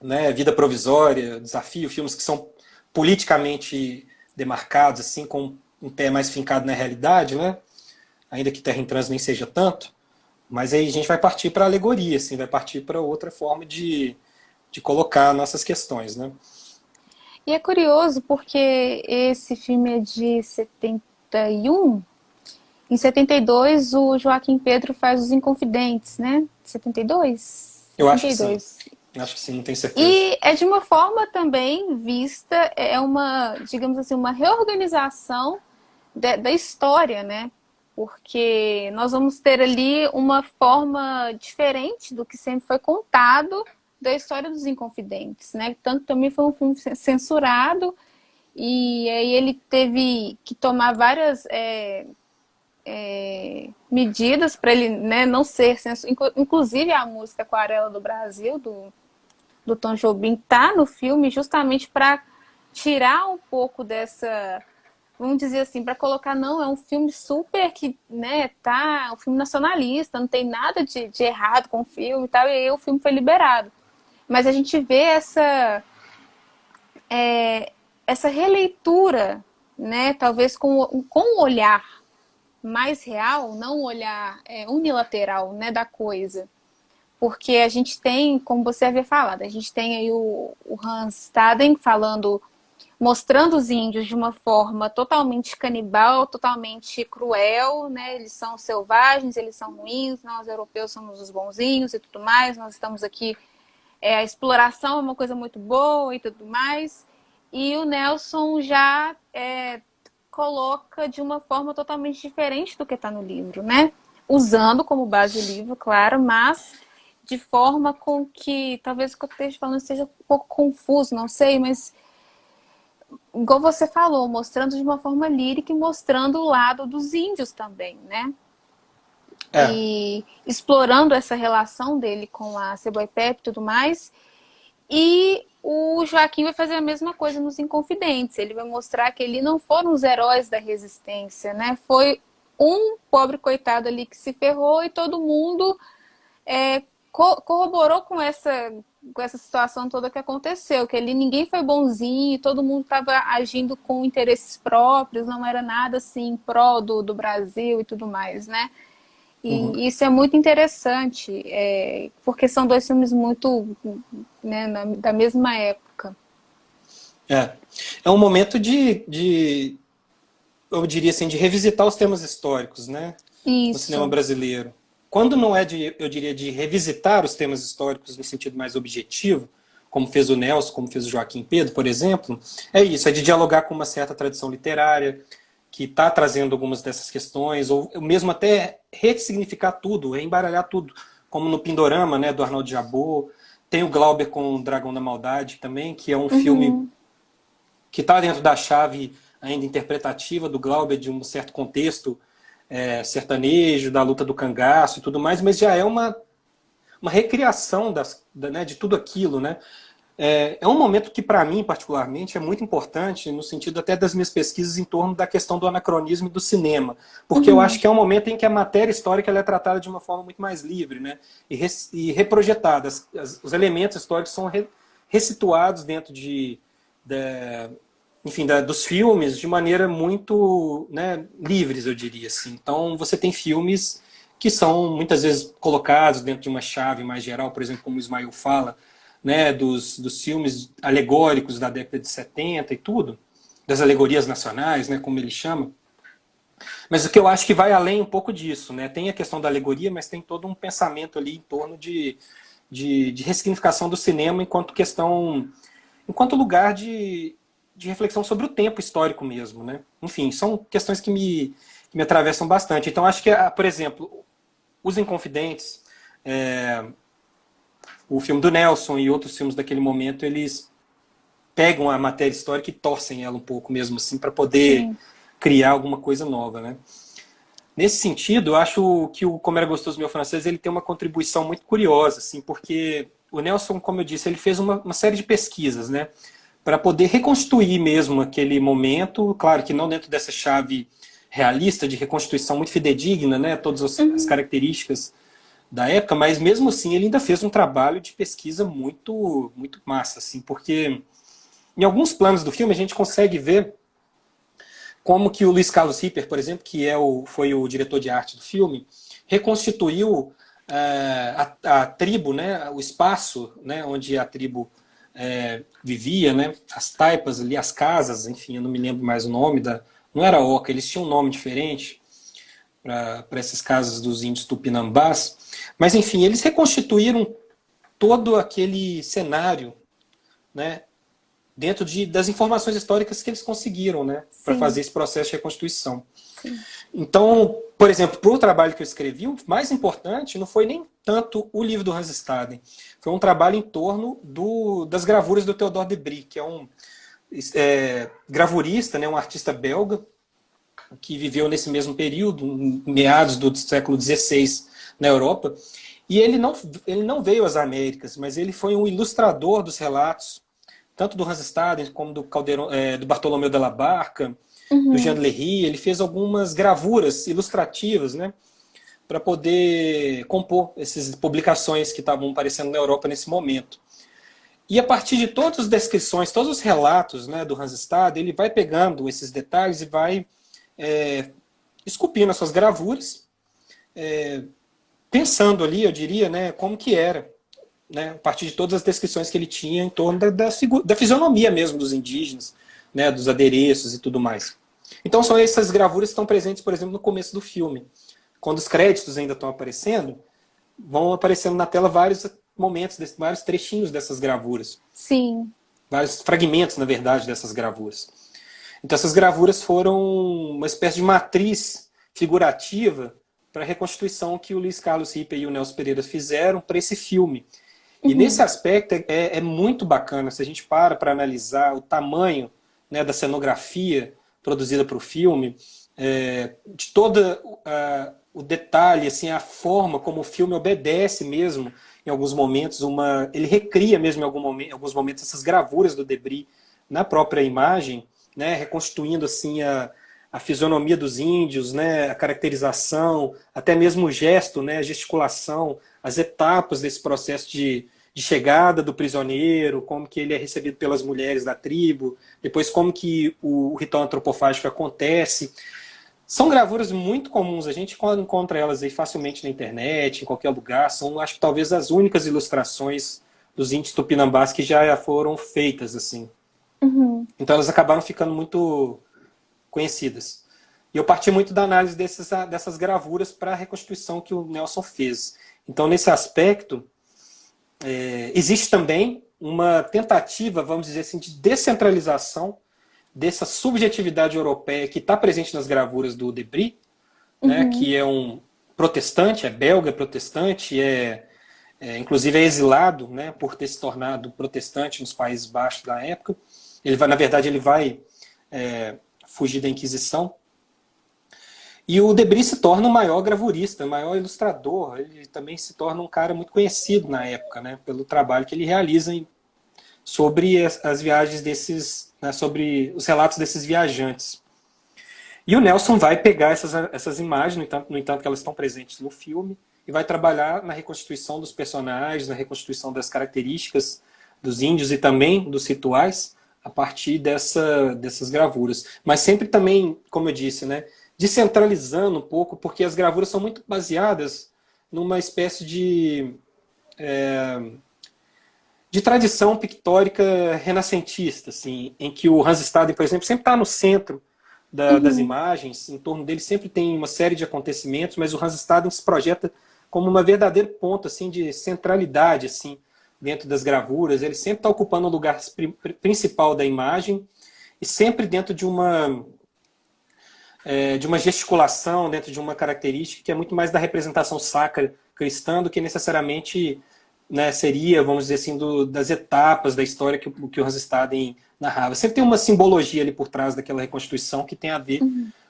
né? Vida Provisória, Desafio, filmes que são politicamente demarcados, assim, com um pé mais fincado na realidade, né? Ainda que Terra em Transe nem seja tanto, mas aí a gente vai partir para alegoria, assim, vai partir para outra forma de colocar nossas questões, né? E é curioso porque esse filme é de 71. Em 72, o Joaquim Pedro faz Os Inconfidentes, né? 72? Eu acho que sim. 72. Acho que sim, não tenho certeza. E é de uma forma também vista, é uma, digamos assim, uma reorganização da história, né? Porque nós vamos ter ali uma forma diferente do que sempre foi contado da história dos Inconfidentes, né? Tanto também foi um filme censurado e aí ele teve que tomar várias medidas para ele, né, não ser censurado. Inclusive a música Aquarela do Brasil, do Tom Jobim, tá no filme justamente para tirar um pouco dessa, vamos dizer assim, para colocar, não, é um filme super que, né, tá, um filme nacionalista, não tem nada de errado com o filme e tal, e aí o filme foi liberado. Mas a gente vê essa releitura, né, talvez com um olhar mais real, não um olhar unilateral, né, da coisa. Porque a gente tem, como você havia falado, a gente tem aí o Hans Staden falando mostrando os índios de uma forma totalmente canibal, totalmente cruel, né? Eles são selvagens, eles são ruins, nós europeus somos os bonzinhos e tudo mais, nós estamos aqui, a exploração é uma coisa muito boa e tudo mais. E o Nelson já coloca de uma forma totalmente diferente do que está no livro, né? Usando como base o livro, claro, mas de forma com que, talvez o que eu esteja falando seja um pouco confuso, não sei, mas igual você falou, mostrando de uma forma lírica e mostrando o lado dos índios também, né? É, E explorando essa relação dele com a Seboipep e tudo mais. E o Joaquim vai fazer a mesma coisa nos Inconfidentes. Ele vai mostrar que ele não foram os heróis da resistência, né? Foi um pobre coitado ali que se ferrou e todo mundo corroborou com essa situação toda que aconteceu, que ali ninguém foi bonzinho, todo mundo estava agindo com interesses próprios, não era nada assim pró do Brasil e tudo mais, né? uhum. E isso é muito interessante, porque são dois filmes muito, né, da mesma época. É. É um momento eu diria assim, de revisitar os temas históricos, né? No cinema Isso. brasileiro. Quando não é eu diria, de revisitar os temas históricos no sentido mais objetivo, como fez o Nelson, como fez o Joaquim Pedro, por exemplo, é isso, é de dialogar com uma certa tradição literária, que está trazendo algumas dessas questões, ou mesmo até ressignificar tudo, reembaralhar tudo, como no Pindorama, né, do Arnaldo Jabor. Tem o Glauber com o Dragão da Maldade também, que é um filme Uhum. que está dentro da chave ainda interpretativa do Glauber, de um certo contexto sertanejo, da luta do cangaço e tudo mais, mas já é uma recriação né, de tudo aquilo, né? É um momento que, para mim, particularmente, é muito importante, no sentido até das minhas pesquisas em torno da questão do anacronismo e do cinema, porque eu acho Uhum. que é um momento em que a matéria histórica ela é tratada de uma forma muito mais livre, né? E reprojetada. Os elementos históricos são ressituados dentro enfim, dos filmes de maneira muito, né, livres, eu diria assim. Então, você tem filmes que são muitas vezes colocados dentro de uma chave mais geral, por exemplo, como o Ismael fala, né, dos filmes alegóricos da década de 70 e tudo, das alegorias nacionais, né, como ele chama. Mas o que eu acho que vai além um pouco disso, né? Tem a questão da alegoria, mas tem todo um pensamento ali em torno de ressignificação do cinema enquanto questão, enquanto lugar de reflexão sobre o tempo histórico mesmo, né? Enfim, são questões que me atravessam bastante. Então, acho que, por exemplo, Os Inconfidentes, o filme do Nelson e outros filmes daquele momento, eles pegam a matéria histórica e torcem ela um pouco mesmo assim para poder Sim. criar alguma coisa nova, né? Nesse sentido, eu acho que o Como Era Gostoso Meu Francês ele tem uma contribuição muito curiosa, assim, porque o Nelson, como eu disse, ele fez uma série de pesquisas, né, para poder reconstruir mesmo aquele momento, claro que não dentro dessa chave realista de reconstituição muito fidedigna, né, todas as Uhum. características da época, mas mesmo assim ele ainda fez um trabalho de pesquisa muito massa, assim, porque em alguns planos do filme a gente consegue ver como que o Luiz Carlos Ripper, por exemplo, que foi o diretor de arte do filme, reconstituiu a tribo, né, o espaço, né, onde a tribo vivia, né, as taipas ali, as casas, enfim, eu não me lembro mais o nome não era Oca, eles tinham um nome diferente para essas casas dos índios tupinambás, mas enfim, eles reconstituíram todo aquele cenário, né, dentro das informações históricas que eles conseguiram, né, para Sim, fazer esse processo de reconstituição. sim. Então, por exemplo, para o trabalho que eu escrevi, o mais importante não foi nem tanto o livro do Hans Staden, foi um trabalho em torno das gravuras do Theodore de Brie, que é um gravurista, né, um artista belga, que viveu nesse mesmo período, meados do século XVI na Europa, e ele não veio às Américas, mas ele foi um ilustrador dos relatos, tanto do Hans Staden como do Bartolomeu de la Barca, do Jean Uhum. Lery. Ele fez algumas gravuras ilustrativas, né, para poder compor essas publicações que estavam aparecendo na Europa nesse momento. E a partir de todas as descrições, todos os relatos, né, do Hans Staden, ele vai pegando esses detalhes e vai esculpindo as suas gravuras, pensando ali, eu diria, né, como que era, né, a partir de todas as descrições que ele tinha em torno da fisionomia mesmo dos indígenas, né, dos adereços e tudo mais. Então são essas gravuras que estão presentes, por exemplo, no começo do filme. Quando os créditos ainda estão aparecendo, vão aparecendo na tela vários momentos, vários trechinhos dessas gravuras. Sim. Vários fragmentos, na verdade, dessas gravuras. Então essas gravuras foram uma espécie de matriz figurativa para a reconstituição que o Luiz Carlos Ripa e o Nelson Pereira fizeram para esse filme. E nesse aspecto é muito bacana, se a gente para analisar o tamanho, né, da cenografia produzida para o filme, de todo o detalhe, assim, a forma como o filme obedece mesmo, em alguns momentos, ele recria mesmo em alguns momentos essas gravuras do Debris na própria imagem, né, reconstituindo assim a fisionomia dos índios, né, a caracterização, até mesmo o gesto, né, a gesticulação, as etapas desse processo de chegada do prisioneiro, como que ele é recebido pelas mulheres da tribo, depois como que o ritual antropofágico acontece. São gravuras muito comuns, a gente encontra elas aí facilmente na internet, em qualquer lugar, são, acho que talvez as únicas ilustrações dos índios tupinambás que já foram feitas, assim. Então elas acabaram ficando muito conhecidas. E eu parti muito da análise dessas gravuras para a reconstituição que o Nelson fez. Então, nesse aspecto, existe também uma tentativa, vamos dizer assim, de descentralização dessa subjetividade europeia que está presente nas gravuras do Debris, né, que é um protestante, é belga, é protestante, inclusive é exilado, né, por ter se tornado protestante nos Países Baixos da época. Na verdade, ele vai fugir da Inquisição. E o Debris se torna o maior gravurista, o maior ilustrador. Ele também se torna um cara muito conhecido na época, né, pelo trabalho que ele realiza sobre as viagens desses, né, sobre os relatos desses viajantes. E o Nelson vai pegar essas imagens, no entanto que elas estão presentes no filme, e vai trabalhar na reconstituição dos personagens, na reconstituição das características dos índios e também dos rituais, a partir dessas gravuras. Mas sempre também, como eu disse, né, descentralizando um pouco, porque as gravuras são muito baseadas numa espécie de tradição pictórica renascentista, assim, em que o Hans Staden, por exemplo, sempre está no centro das imagens, em torno dele sempre tem uma série de acontecimentos, mas o Hans Staden se projeta como uma verdadeira ponto assim, de centralidade assim, dentro das gravuras. Ele sempre está ocupando o lugar principal da imagem e sempre dentro de uma gesticulação, dentro de uma característica que é muito mais da representação sacra cristã do que necessariamente, né, seria, vamos dizer assim, das etapas da história que o Hans Staden narrava. Sempre tem uma simbologia ali por trás daquela reconstituição que tem a ver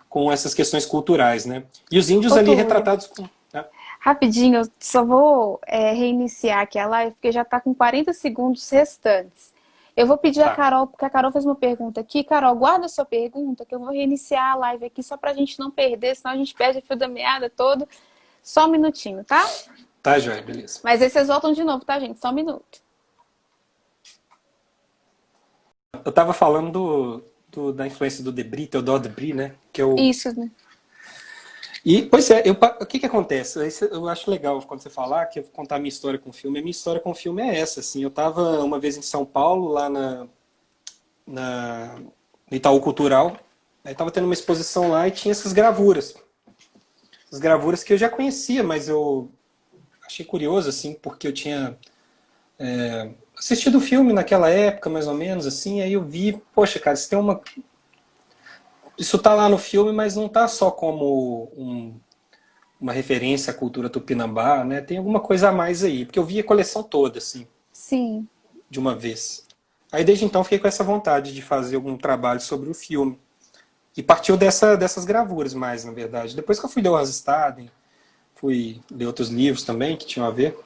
com essas questões culturais, né? E os índios ali retratados com... Né? Rapidinho, eu só vou reiniciar aqui a live, porque já está com 40 segundos restantes. Eu vou pedir a Carol, porque a Carol fez uma pergunta aqui. Carol, guarda a sua pergunta, que eu vou reiniciar a live aqui, só para a gente não perder, senão a gente perde o fio da meada todo. Só um minutinho, tá? Tá, joia, beleza. Mas aí vocês voltam de novo, tá, gente? Só um minuto. Eu estava falando da influência do Debris, Theodore Debris, né? Que Isso, né? E, pois é, o que acontece? Eu acho legal quando você falar, que eu vou contar a minha história com o filme. A minha história com o filme é essa, assim. Eu estava uma vez em São Paulo, lá no Itaú Cultural. Aí estava tendo uma exposição lá e tinha essas gravuras. As gravuras que eu já conhecia, mas eu achei curioso, assim, porque eu tinha assistido o filme naquela época, mais ou menos, assim. Aí eu vi, poxa, cara, isso tem uma... Isso está lá no filme, mas não está só como uma referência à cultura tupinambá, né? Tem alguma coisa a mais aí, porque eu vi a coleção toda, assim. Sim. De uma vez. Aí desde então fiquei com essa vontade de fazer algum trabalho sobre o filme. E partiu dessas gravuras mais, na verdade. Depois que eu fui ler o Hans Staden, fui ler outros livros também que tinham a ver.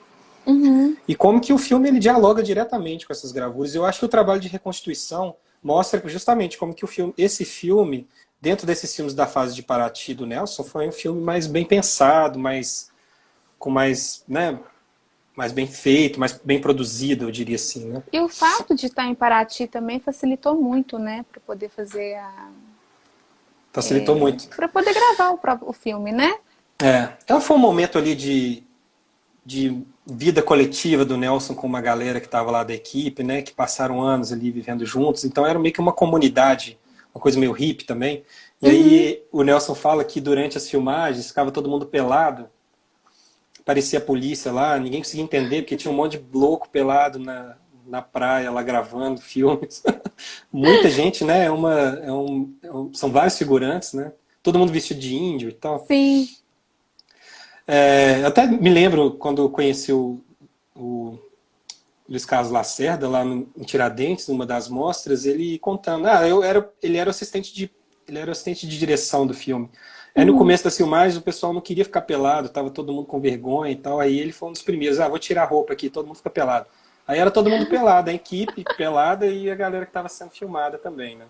E como que o filme ele dialoga diretamente com essas gravuras. Eu acho que o trabalho de reconstituição mostra justamente como que esse filme, dentro desses filmes da fase de Paraty do Nelson, foi um filme mais bem pensado, com mais, né, mais bem feito, mais bem produzido, eu diria assim, né? E o fato de estar em Paraty também facilitou muito, né, para poder fazer Facilitou muito. para poder gravar o filme, né? Ela foi um momento ali de vida coletiva do Nelson com uma galera que estava lá da equipe, né, que passaram anos ali vivendo juntos. Então era meio que uma comunidade, uma coisa meio hippie também. E Uhum. aí o Nelson fala que durante as filmagens ficava todo mundo pelado, parecia a polícia lá, ninguém conseguia entender, porque tinha um monte de louco pelado na praia lá gravando filmes. Muita gente, né? São vários figurantes, né? Todo mundo vestido de índio e tal. Sim. Eu até me lembro quando eu conheci o Luiz Carlos Lacerda lá em Tiradentes, numa das mostras, ele contando, ele era assistente de direção do filme. Aí no Uhum. começo das filmagens o pessoal não queria ficar pelado, tava todo mundo com vergonha e tal. Aí ele foi um dos primeiros, vou tirar a roupa aqui, todo mundo fica pelado. Aí era todo mundo pelado, a equipe pelada e a galera que estava sendo filmada também, né?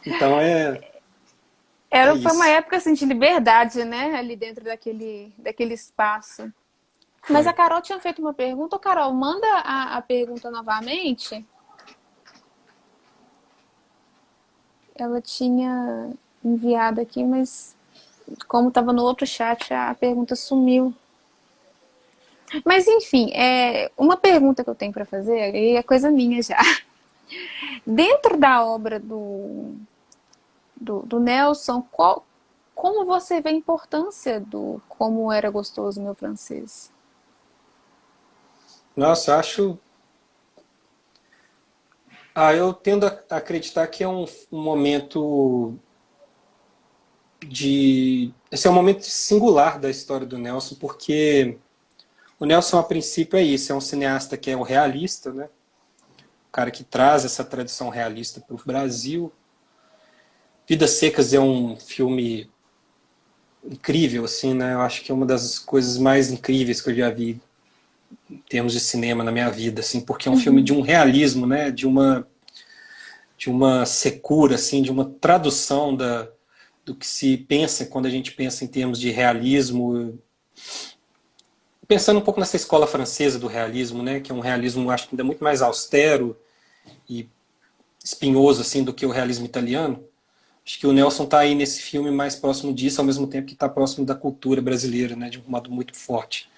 Então é Foi uma isso. época assim, de liberdade, né? Ali dentro daquele espaço. Mas a Foi. Carol tinha feito uma pergunta. Ô, Carol, manda a pergunta novamente. Ela tinha enviado aqui, mas como estava no outro chat, a pergunta sumiu. Mas enfim, uma pergunta que eu tenho para fazer, e é coisa minha já. Dentro da obra do Nelson, como você vê a importância do Como Era Gostoso Meu Francês? Nossa, eu tendo a acreditar que é um momento esse é um momento singular da história do Nelson, porque o Nelson, a princípio, é isso, é um cineasta que é o realista, né? O cara que traz essa tradição realista para o Brasil. Vidas Secas é um filme incrível, assim, né? Eu acho que é uma das coisas mais incríveis que eu já vi em termos de cinema na minha vida, assim, porque é um filme de Uhum. um realismo, né? De uma secura, assim, de uma tradução do que se pensa quando a gente pensa em termos de realismo, pensando um pouco nessa escola francesa do realismo, né, que é um realismo, acho que ainda muito mais austero e espinhoso assim do que o realismo italiano. Acho que o Nelson está aí nesse filme mais próximo disso, ao mesmo tempo que está próximo da cultura brasileira, né, de um modo muito forte.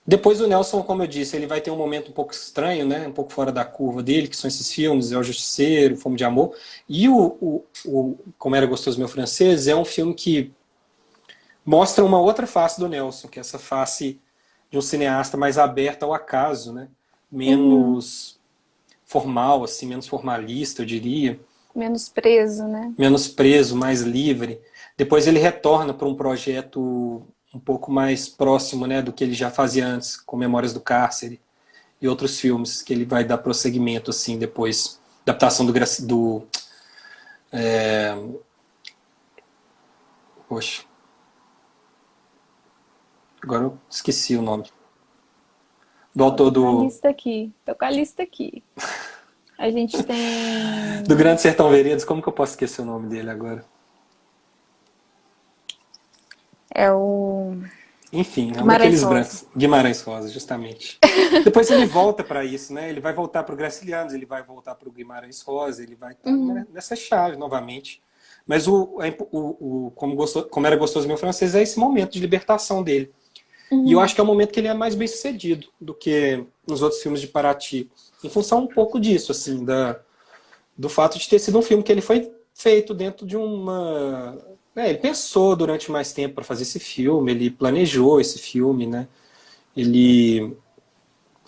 Depois o Nelson, como eu disse, ele vai ter um momento um pouco estranho, né, um pouco fora da curva dele, que são esses filmes, É o Justiceiro, Fome de Amor, e o Como Era Gostoso Meu Francês é um filme que mostra uma outra face do Nelson, que é essa face de um cineasta mais aberto ao acaso, né? Uhum. Menos formal, assim, menos formalista, eu diria, Menos preso, né? menos preso, mais livre. Depois ele retorna para um projeto um pouco mais próximo, né, do que ele já fazia antes, com Memórias do Cárcere e outros filmes que ele vai dar prosseguimento assim depois, adaptação poxa, agora eu esqueci o nome. Do Ó, autor tô com a do lista aqui. Tô com a lista aqui. A gente do tem. Grande Sertão Veredas, como que eu posso esquecer o nome dele agora? É o Enfim, é um Guimarães daqueles Rosa. brancos. Guimarães Rosa, justamente. Depois ele volta para isso, né? Ele vai voltar para o Gracilianos, ele vai voltar para o Guimarães Rosa, ele vai estar Uhum. nessa chave novamente. Mas como era gostoso meu francês é esse momento de libertação dele. E eu Uhum. acho que é o momento que ele é mais bem sucedido do que nos outros filmes de Paraty. Em função um pouco disso, assim, do fato de ter sido um filme que ele foi feito dentro de uma. Ele pensou durante mais tempo para fazer esse filme, ele planejou esse filme, né? Ele,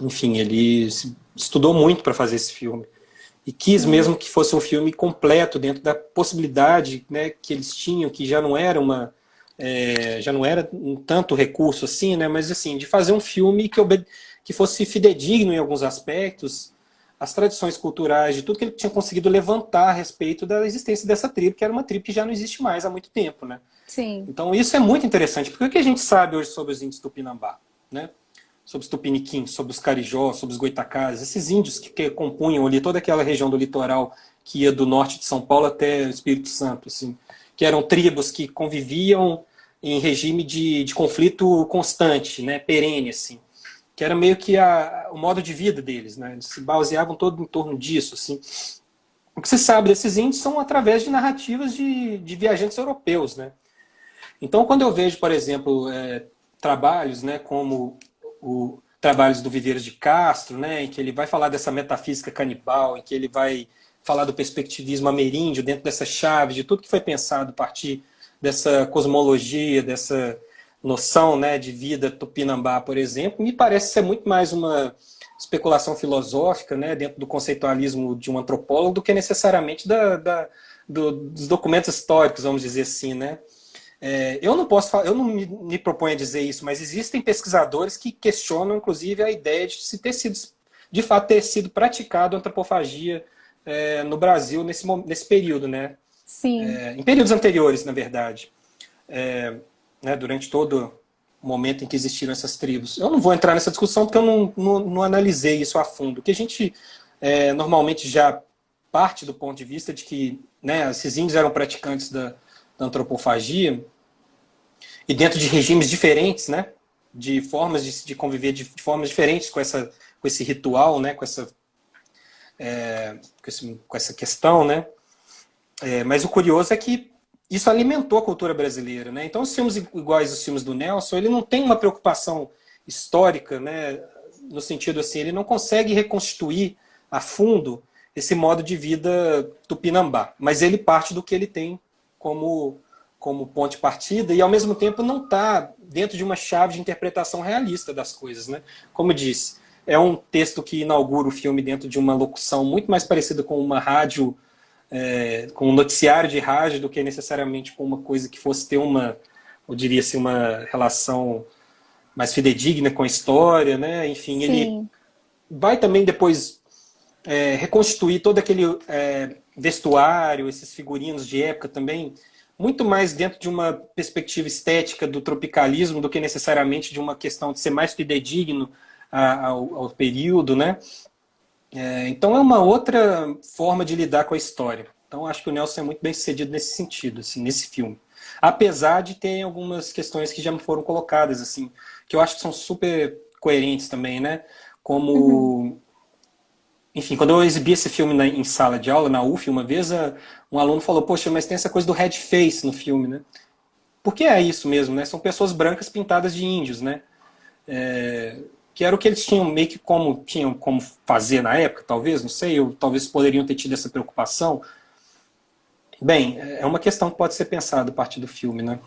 enfim, ele estudou muito para fazer esse filme e quis Sim. mesmo que fosse um filme completo dentro da possibilidade, né, que eles tinham, que já não era já não era um tanto recurso assim, né, mas assim de fazer um filme que fosse fidedigno em alguns aspectos as tradições culturais, de tudo que ele tinha conseguido levantar a respeito da existência dessa tribo, que era uma tribo que já não existe mais há muito tempo, né? Sim. Então isso é muito interessante, porque o que a gente sabe hoje sobre os índios Tupinambá, né? Sobre os Tupiniquins, sobre os Carijós, sobre os Goitacás, esses índios que compunham ali toda aquela região do litoral que ia do norte de São Paulo até o Espírito Santo, assim, que eram tribos que conviviam em regime de conflito constante, né, perene, assim, que era meio que o modo de vida deles, né, eles se baseavam todo em torno disso, assim. O que se sabe desses índios são através de narrativas de viajantes europeus, né. Então, quando eu vejo, por exemplo, trabalhos, né, como o trabalhos do Viveiros de Castro, né, em que ele vai falar dessa metafísica canibal, em que ele vai falar do perspectivismo ameríndio dentro dessa chave, de tudo que foi pensado a partir dessa cosmologia, dessa noção, né, de vida tupinambá, por exemplo, me parece ser muito mais uma especulação filosófica, né, dentro do conceitualismo de um antropólogo do que necessariamente dos documentos históricos, vamos dizer assim, né? Eu não posso falar, eu não me proponho a dizer isso, mas existem pesquisadores que questionam, inclusive, a ideia de se ter sido, de fato, ter sido praticado antropofagia no Brasil nesse período, né? Sim. Em períodos anteriores, na verdade, né, durante todo o momento em que existiram essas tribos. Eu não vou entrar nessa discussão porque eu não analisei isso a fundo. O que a gente normalmente já parte do ponto de vista de que, né, esses índios eram praticantes da antropofagia e dentro de regimes diferentes, né, de formas de conviver de formas diferentes com esse ritual, né, com essa questão, né. Mas o curioso é que isso alimentou a cultura brasileira, né? Então, os filmes iguais aos filmes do Nelson, ele não tem uma preocupação histórica, né? No sentido assim, ele não consegue reconstituir a fundo esse modo de vida tupinambá, mas ele parte do que ele tem como ponto de partida e, ao mesmo tempo, não está dentro de uma chave de interpretação realista das coisas, né? Como eu disse, é um texto que inaugura o filme dentro de uma locução muito mais parecida com uma rádio, com um noticiário de rádio do que necessariamente com uma coisa que fosse ter eu diria assim, uma relação mais fidedigna com a história, né? Enfim, ele Sim. vai também depois reconstituir todo aquele vestuário, esses figurinos de época também, muito mais dentro de uma perspectiva estética do tropicalismo do que necessariamente de uma questão de ser mais fidedigno ao período, né? Então é uma outra forma de lidar com a história. Então acho que o Nelson é muito bem sucedido nesse sentido, assim, nesse filme. Apesar de ter algumas questões que já me foram colocadas, assim, que eu acho que são super coerentes também, né? Uhum. Como, enfim, quando eu exibi esse filme em sala de aula, na UF, uma vez um aluno falou, poxa, mas tem essa coisa do red face no filme, né? Porque é isso mesmo, né? São pessoas brancas pintadas de índios, né? Que era o que eles tinham como fazer na época, talvez, não sei, ou talvez poderiam ter tido essa preocupação. Bem, é uma questão que pode ser pensada a partir do filme, né?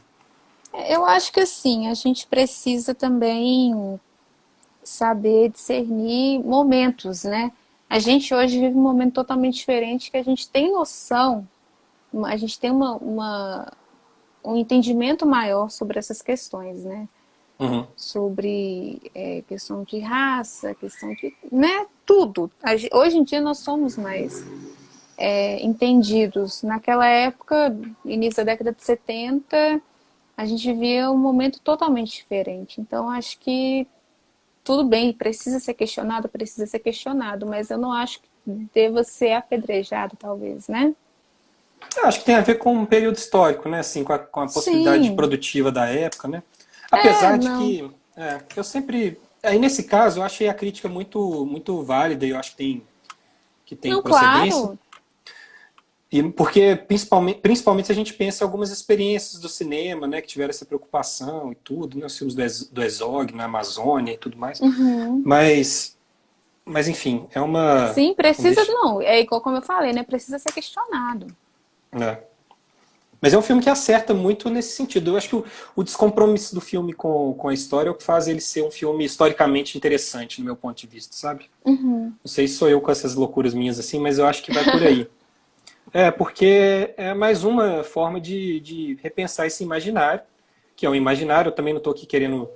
Eu acho que assim, a gente precisa também saber discernir momentos, né? A gente hoje vive um momento totalmente diferente que a gente tem noção, a gente tem um entendimento maior sobre essas questões, né? Uhum. Sobre questão de raça, questão de, né? Tudo. Hoje em dia nós somos mais entendidos. Naquela época, início da década de 70, a gente vivia um momento totalmente diferente. Então, acho que tudo bem, precisa ser questionado, mas eu não acho que deva ser apedrejado, talvez, né? Eu acho que tem a ver com um período histórico, né? Assim, com a possibilidade Sim, produtiva da época, né? Apesar de não. que eu sempre. Aí nesse caso, eu achei a crítica muito válida e eu acho que tem Não, procedência. claro. E porque, principalmente se a gente pensa em algumas experiências do cinema, né, que tiveram essa preocupação e tudo, né, os filmes do Herzog na Amazônia e tudo mais. Uhum. Mas, mas enfim, é uma. Sim, Não precisa, deixa, não. É igual como eu falei, né? Precisa ser questionado. né. Mas é um filme que acerta muito nesse sentido. Eu acho que o descompromisso do filme com a história é o que faz ele ser um filme historicamente interessante, no meu ponto de vista, sabe? Uhum. Não sei se sou eu com essas loucuras minhas assim, mas eu acho que vai por aí. Porque é mais uma forma de repensar esse imaginário, que é um imaginário. Eu também não estou aqui querendo.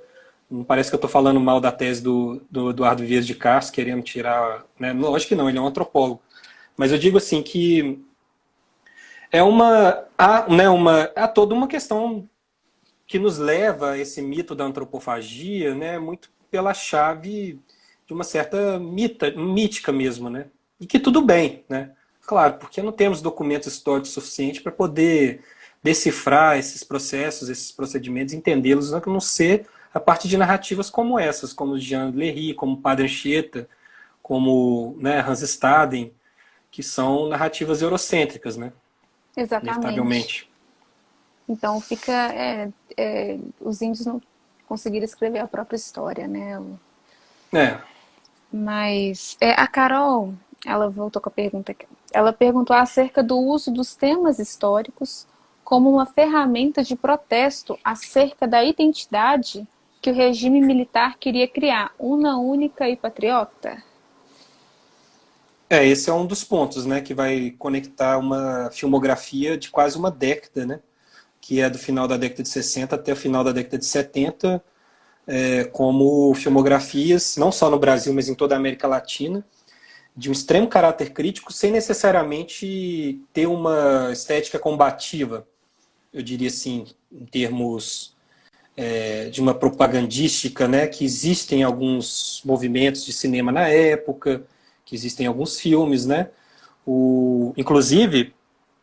Não parece que eu estou falando mal da tese do Eduardo Vieira de Castro, querendo tirar. Né? Lógico que não, ele é um antropólogo. Mas eu digo assim que há toda uma questão que nos leva a esse mito da antropofagia, né, muito pela chave de uma certa mítica mesmo, né? E que tudo bem, né? Claro, porque não temos documentos históricos suficientes para poder decifrar esses processos, esses procedimentos, entendê-los, a não ser a partir de narrativas como essas, como Jean Léry, como Padre Anchieta, como, né, Hans Staden, que são narrativas eurocêntricas, né? Exatamente. Inevitavelmente. Então fica. Os índios não. conseguir escrever a própria história, né? É, Mas a Carol, ela voltou com a pergunta aqui. Ela perguntou acerca do uso dos temas históricos como uma ferramenta de protesto acerca da identidade que o regime militar queria criar, una, única e patriota. esse é um dos pontos, né, que vai conectar uma filmografia de quase uma década, né, que é do final da década de 60 até o final da década de 70, como filmografias, não só no Brasil, mas em toda a América Latina, de um extremo caráter crítico, sem necessariamente ter uma estética combativa, eu diria assim, em termos de uma propagandística, né, que existem alguns movimentos de cinema na época, que existem alguns filmes, né, inclusive,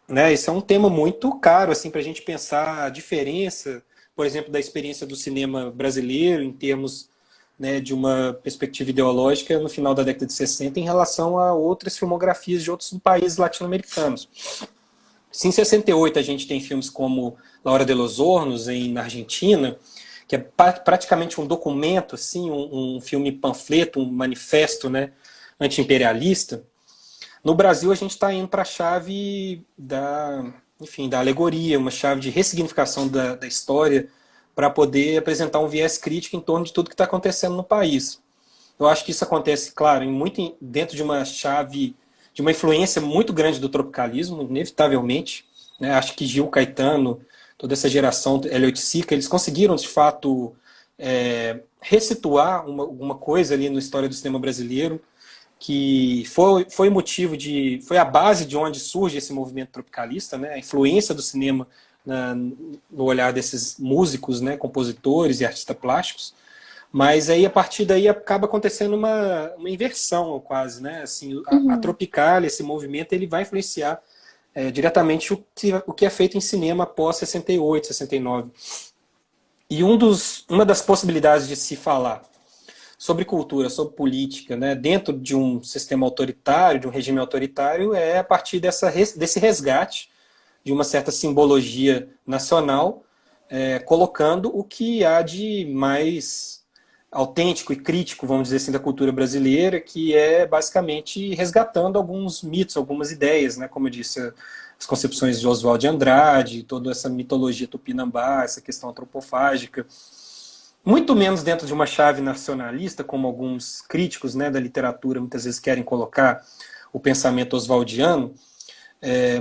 né, esse é um tema muito caro assim, para a gente pensar a diferença, por exemplo, da experiência do cinema brasileiro em termos, né, de uma perspectiva ideológica no final da década de 60 em relação a outras filmografias de outros países latino-americanos. Se em 68 a gente tem filmes como La Hora de los Hornos, na Argentina, que é praticamente um documento, assim, um filme panfleto, um manifesto, né, anti-imperialista, no Brasil a gente está indo para a chave enfim, da alegoria, uma chave de ressignificação da história para poder apresentar um viés crítico em torno de tudo que está acontecendo no país. Eu acho que isso acontece, claro, dentro de uma chave, de uma influência muito grande do tropicalismo, inevitavelmente, né? Acho que Gil, Caetano, toda essa geração, Hélio Sica, eles conseguiram, de fato, ressituar alguma coisa ali na história do cinema brasileiro, que foi a base de onde surge esse movimento tropicalista, né? A influência do cinema no olhar desses músicos, né? Compositores e artistas plásticos. Mas aí, a partir daí, acaba acontecendo uma inversão, quase, né? Assim, a Tropicália, esse movimento, ele vai influenciar diretamente o que é feito em cinema após 68, 69. E uma das possibilidades de se falar sobre cultura, sobre política, né, dentro de um sistema autoritário, de um regime autoritário, é a partir desse resgate de uma certa simbologia nacional, colocando o que há de mais autêntico e crítico, vamos dizer assim, da cultura brasileira, que é basicamente resgatando alguns mitos, algumas ideias, né, como eu disse, as concepções de Oswald de Andrade, toda essa mitologia tupinambá, essa questão antropofágica, muito menos dentro de uma chave nacionalista, como alguns críticos, né, da literatura muitas vezes querem colocar o pensamento oswaldiano,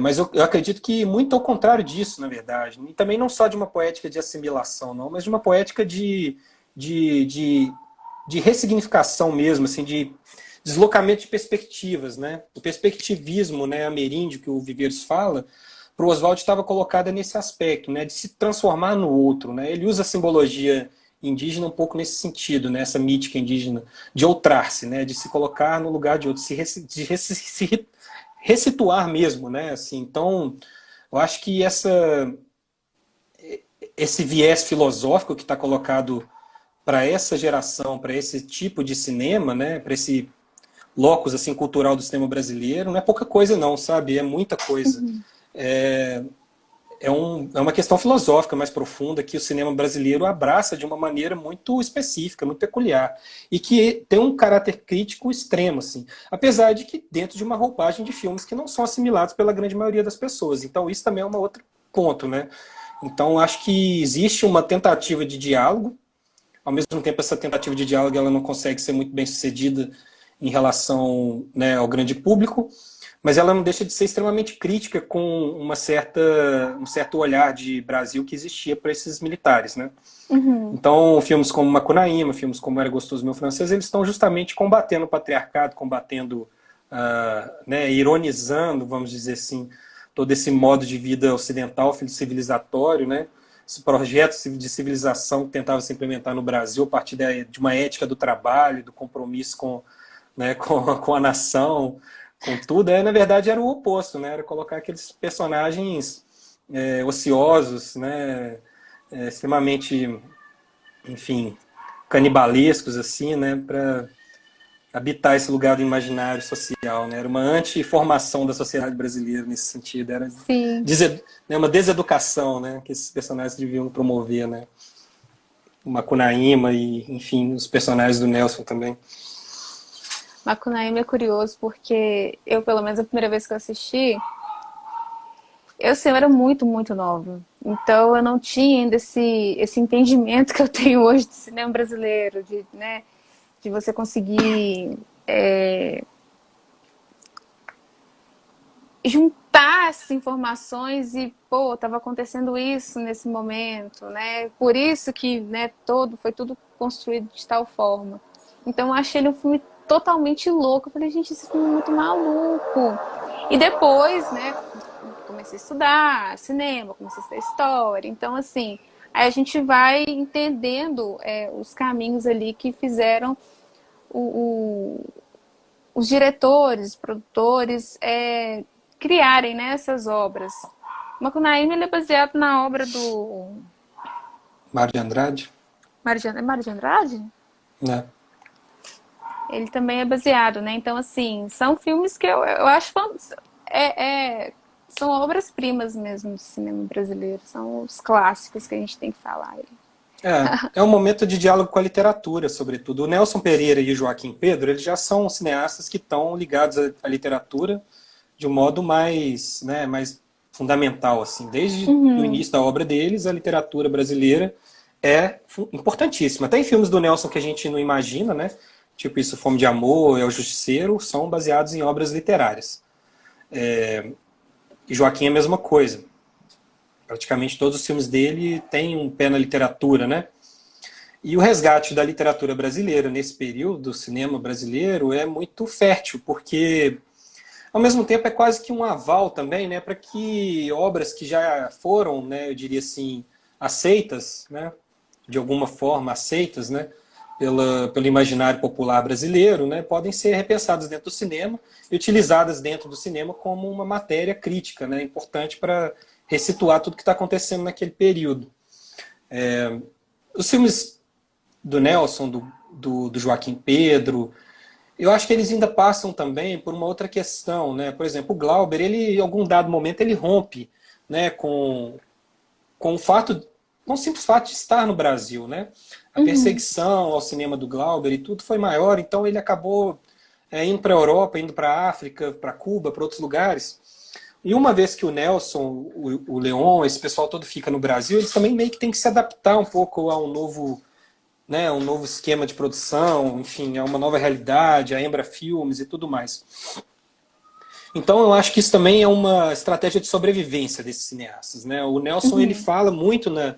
mas eu acredito que muito ao contrário disso, na verdade. E também não só de uma poética de assimilação, não, mas de uma poética de ressignificação mesmo, assim, de deslocamento de perspectivas, né? O perspectivismo, né, ameríndio que o Viveiros fala, para o Oswald estava colocada nesse aspecto, né, de se transformar no outro, né? Ele usa a simbologia indígena um pouco nesse sentido, né, essa mítica indígena de outrar-se, né, de se colocar no lugar de outro, de ressituar mesmo, né? Assim, então, eu acho que esse viés filosófico que está colocado para essa geração, para esse tipo de cinema, né, para esse locus assim, cultural do cinema brasileiro, não é pouca coisa não, sabe? É muita coisa. É uma questão filosófica mais profunda que o cinema brasileiro abraça de uma maneira muito específica, muito peculiar, e que tem um caráter crítico extremo, assim, apesar de que dentro de uma roupagem de filmes que não são assimilados pela grande maioria das pessoas. Então isso também é um outro ponto, né? Então acho que existe uma tentativa de diálogo. Ao mesmo tempo, essa tentativa de diálogo ela não consegue ser muito bem sucedida em relação, né, ao grande público, mas ela não deixa de ser extremamente crítica com um certo olhar de Brasil que existia para esses militares, né? Então, filmes como Macunaíma, filmes como Era Gostoso Meu Francês, eles estão justamente combatendo o patriarcado, combatendo, né, ironizando, vamos dizer assim, todo esse modo de vida ocidental, civilizatório, né? Esse projeto de civilização que tentava se implementar no Brasil a partir de uma ética do trabalho, do compromisso com, né, com a nação, com tudo, na verdade era o oposto, né? Era colocar aqueles personagens ociosos, né? Extremamente, enfim, canibalescos, assim, né? Para habitar esse lugar do imaginário social, né? Era uma anti-formação da sociedade brasileira nesse sentido, era Sim. uma deseducação, né? Que esses personagens deviam promover, né? o Macunaíma e, enfim, os personagens do Nelson também. Macunaíma é curioso porque eu, pelo menos a primeira vez que eu assisti, eu era muito, muito nova. Então eu não tinha ainda esse entendimento que eu tenho hoje do cinema brasileiro, de, né, de você conseguir juntar essas informações e, pô, estava acontecendo isso nesse momento, né? Por isso que, né, foi tudo construído de tal forma. Então eu achei ele um filme totalmente louco. Eu falei, gente, esse filme é muito maluco. E depois, né, comecei a estudar cinema, comecei a estudar história. Então, assim, aí a gente vai entendendo os caminhos ali que fizeram o, os diretores, os produtores criarem, né, essas obras. Macunaíma ele é baseado na obra do Mário de Andrade, Mário de Andrade? né? Ele também é baseado, né? Então, assim, são filmes que eu acho são obras-primas mesmo do cinema brasileiro. São os clássicos que a gente tem que falar. É um momento de diálogo com a literatura, sobretudo. O Nelson Pereira e o Joaquim Pedro, eles já são cineastas que estão ligados à literatura de um modo mais, né, mais fundamental, assim. Desde o Uhum. início da obra deles, a literatura brasileira é importantíssima. Até em filmes do Nelson que a gente não imagina, né? Tipo isso, Fome de Amor, É o Justiceiro, são baseados em obras literárias. E Joaquim é a mesma coisa. Praticamente todos os filmes dele têm um pé na literatura, né? E o resgate da literatura brasileira nesse período, do cinema brasileiro, é muito fértil, porque ao mesmo tempo é quase que um aval também, né, para que obras que já foram, né, eu diria assim, aceitas, né, de alguma forma aceitas, né, pelo imaginário popular brasileiro, né, podem ser repensadas dentro do cinema e utilizadas dentro do cinema como uma matéria crítica, né, importante para ressituar tudo que está acontecendo naquele período. Os filmes do Nelson, do Joaquim Pedro, eu acho que eles ainda passam também por uma outra questão, né? Por exemplo, o Glauber, ele em algum dado momento ele rompe, né, com o fato, com o simples fato de estar no Brasil, né? A Uhum. perseguição ao cinema do Glauber e tudo foi maior, então ele acabou indo para a Europa, indo para a África, para Cuba, para outros lugares. E uma vez que o Nelson, o Leon, esse pessoal todo fica no Brasil, eles também meio que têm que se adaptar um pouco a um novo esquema de produção, enfim, é uma nova realidade, a Embra Filmes e tudo mais. Então eu acho que isso também é uma estratégia de sobrevivência desses cineastas, né? O Nelson ele Uhum. fala muito na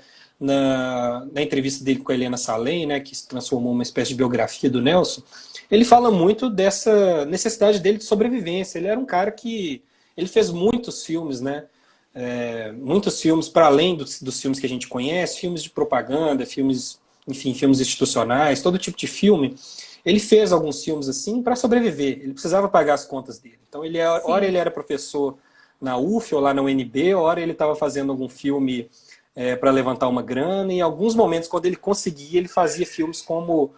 entrevista dele com a Helena Salem, né, que se transformou uma espécie de biografia do Nelson. Ele fala muito dessa necessidade dele de sobrevivência. Ele era um cara que ele fez muitos filmes, né? Muitos filmes para além dos filmes que a gente conhece, filmes de propaganda, filmes, enfim, filmes institucionais, todo tipo de filme. Ele fez alguns filmes assim para sobreviver. Ele precisava pagar as contas dele. Então, ora Sim. ele era professor na UF ou lá na UNB, ora ele estava fazendo algum filme para levantar uma grana. E em alguns momentos, quando ele conseguia, ele fazia filmes como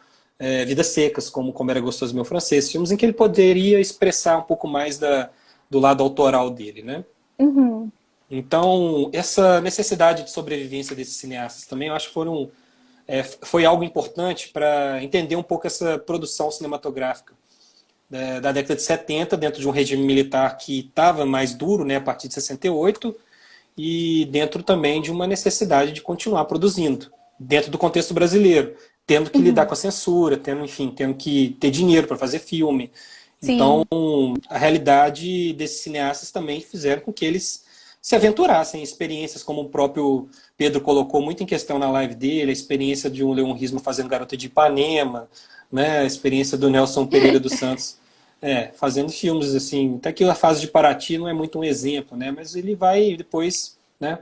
Vidas Secas, como Era Gostoso Meu Francês, filmes em que ele poderia expressar um pouco mais do lado autoral dele, né? Uhum. Então, essa necessidade de sobrevivência desses cineastas também, eu acho que foi algo importante para entender um pouco essa produção cinematográfica da década de 70, dentro de um regime militar que estava mais duro, né, a partir de 68, e dentro também de uma necessidade de continuar produzindo, dentro do contexto brasileiro, tendo que lidar Uhum. com a censura, tendo que ter dinheiro para fazer filme. Então, Sim. a realidade desses cineastas também fizeram com que eles se aventurassem em experiências como o próprio Pedro colocou muito em questão na live dele, a experiência de um Leon Rismo fazendo Garota de Ipanema, né, a experiência do Nelson Pereira dos Santos fazendo filmes assim, até que a fase de Paraty não é muito um exemplo, né, mas ele vai depois, né,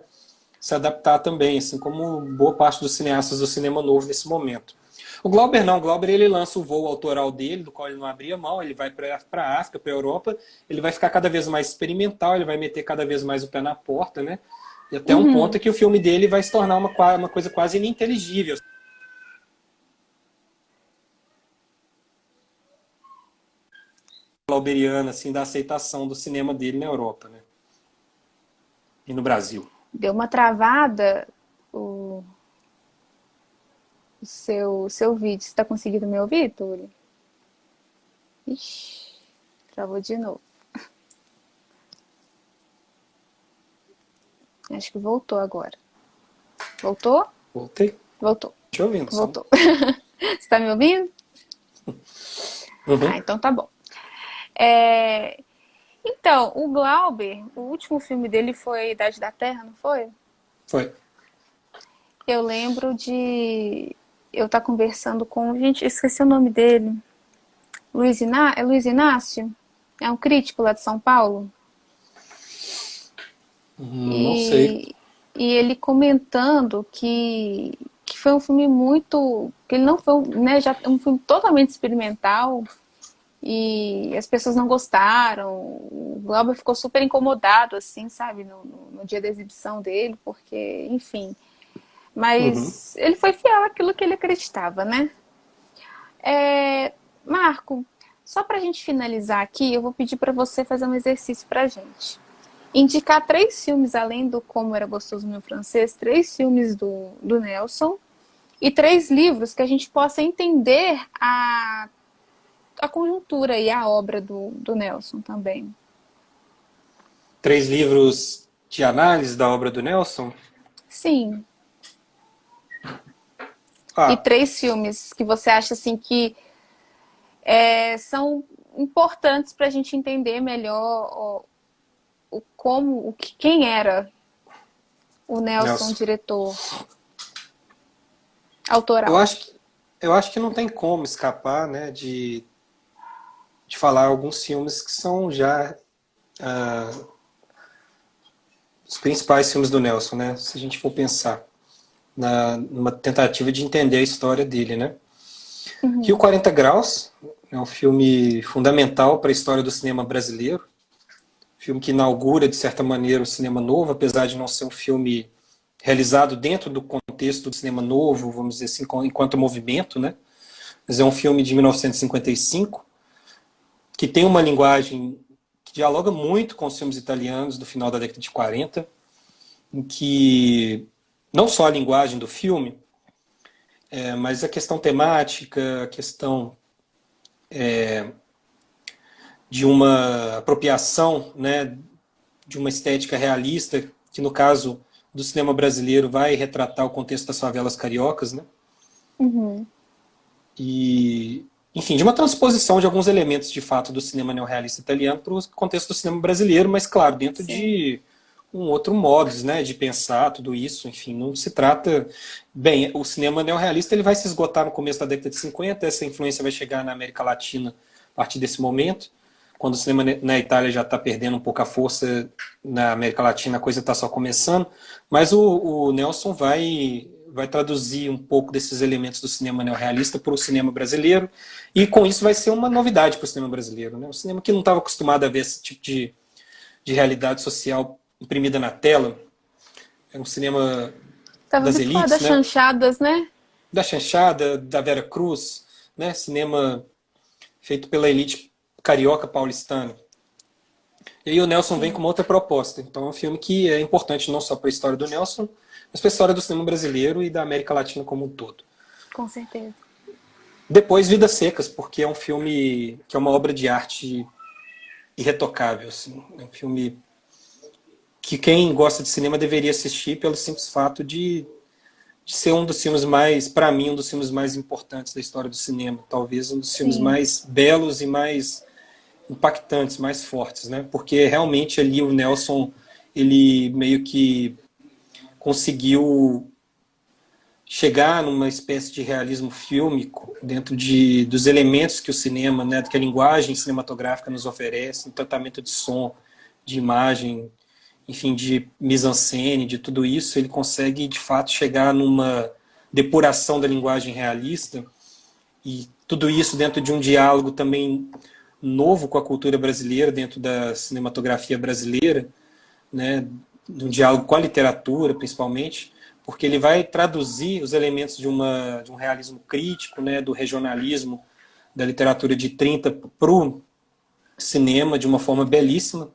se adaptar também, assim como boa parte dos cineastas do cinema novo nesse momento. O Glauber não, o Glauber ele lança o voo autoral dele, do qual ele não abria mão, ele vai para a África, para a Europa, ele vai ficar cada vez mais experimental, ele vai meter cada vez mais o pé na porta, né? E até um Uhum. ponto que o filme dele vai se tornar uma coisa quase ininteligível. Glauberiana, assim, da aceitação do cinema dele na Europa, né? E no Brasil. Deu uma travada. O... seu vídeo. Você está conseguindo me ouvir, Túlio? Ixi, travou de novo. Acho que voltou agora. Voltou? Voltei. Voltou. Te ouvindo, só. Voltou. Você está me ouvindo? Uhum. Ah, então tá bom. É, Então, o Glauber, o último filme dele foi Idade da Terra, não foi? Foi. Eu lembro de eu estar conversando com. Gente, esqueci o nome dele. É Luiz Inácio? É um crítico lá de São Paulo. Não sei. E ele comentando que foi um filme muito. Que ele não foi né, já, um filme totalmente experimental e as pessoas não gostaram. O Glauber ficou super incomodado, assim, sabe, no dia da exibição dele, porque, enfim. Uhum. Mas ele foi fiel àquilo que ele acreditava, né? Marco, só para a gente finalizar aqui, eu vou pedir para você fazer um exercício para a gente. Indicar 3 filmes, além do Como Era Gostoso Meu Francês, 3 filmes do Nelson e 3 livros que a gente possa entender a conjuntura e a obra do Nelson também. 3 livros de análise da obra do Nelson. Sim. E Ah, 3 filmes que você acha assim que são importantes para a gente entender melhor quem era o Nelson, Nelson. diretor Eu autoral. acho que, eu acho que não tem como escapar, né, de falar alguns filmes que são já os principais filmes do Nelson, né? Se a gente for pensar numa tentativa de entender a história dele, né? Rio Uhum. 40 Graus é um filme fundamental para a história do cinema brasileiro. Filme que inaugura, de certa maneira, o cinema novo, apesar de não ser um filme realizado dentro do contexto do cinema novo, vamos dizer assim, enquanto movimento, né? Mas é um filme de 1955, que tem uma linguagem que dialoga muito com os filmes italianos do final da década de 40, em que não só a linguagem do filme, mas a questão temática, a questão de uma apropriação, né, de uma estética realista, que no caso do cinema brasileiro vai retratar o contexto das favelas cariocas, né? Uhum. E, enfim, de uma transposição de alguns elementos de fato do cinema neorrealista italiano para o contexto do cinema brasileiro, mas claro, dentro Sim. de um outro modus, né, de pensar tudo isso, enfim, não se trata... Bem, o cinema neorrealista ele vai se esgotar no começo da década de 50, essa influência vai chegar na América Latina a partir desse momento, quando o cinema na Itália já está perdendo um pouco a força, na América Latina a coisa está só começando, mas o Nelson vai traduzir um pouco desses elementos do cinema neorrealista para o cinema brasileiro, e com isso vai ser uma novidade para o cinema brasileiro, né? O cinema que não estava acostumado a ver esse tipo de realidade social imprimida na tela, é um cinema Tava das habituada elites, das né? chanchadas, né? Da chanchada, da Vera Cruz, né? Cinema feito pela elite carioca paulistana. E aí o Nelson vem com Sim, uma outra proposta. Então é um filme que é importante não só para a história do Nelson, mas para a história do cinema brasileiro e da América Latina como um todo. com certeza. Depois, Vidas Secas, porque é um filme que é uma obra de arte irretocável. Assim. É um filme que quem gosta de cinema deveria assistir pelo simples fato de ser um dos filmes mais, para mim, um dos filmes mais importantes da história do cinema. Talvez um dos filmes Sim, mais belos e mais impactantes, mais fortes, né? Porque realmente ali o Nelson, ele meio que conseguiu chegar numa espécie de realismo fílmico dentro dos elementos que o cinema, né, que a linguagem cinematográfica nos oferece, um tratamento de som, de imagem, enfim, de mise-en-scène, de tudo isso, ele consegue de fato chegar numa depuração da linguagem realista e tudo isso dentro de um diálogo também novo com a cultura brasileira, dentro da cinematografia brasileira, né, de um diálogo com a literatura, principalmente, porque ele vai traduzir os elementos de um realismo crítico, né, do regionalismo da literatura de 30 para o cinema de uma forma belíssima,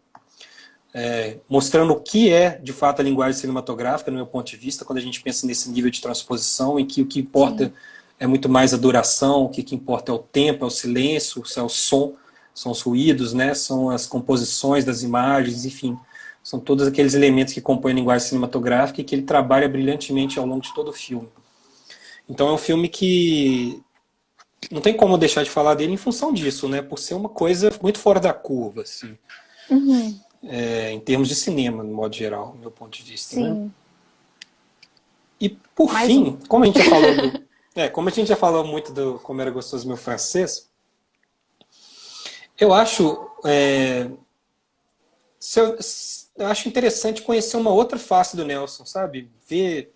mostrando o que é, de fato, a linguagem cinematográfica, no meu ponto de vista, quando a gente pensa nesse nível de transposição, em que o que importa sim. é muito mais a duração, o que importa é o tempo, é o silêncio, é o som, são os ruídos, né? São as composições das imagens, enfim. São todos aqueles elementos que compõem a linguagem cinematográfica e que ele trabalha brilhantemente ao longo de todo o filme. Então é um filme que não tem como deixar de falar dele em função disso, né? Por ser uma coisa muito fora da curva, assim, Uhum. em termos de cinema, no modo geral, do meu ponto de vista, né? Sim. E por Mais um. fim, como a gente já falou como a gente já falou muito do Como Era Gostoso Meu Francês, eu acho eu acho interessante conhecer uma outra face do Nelson, sabe? Ver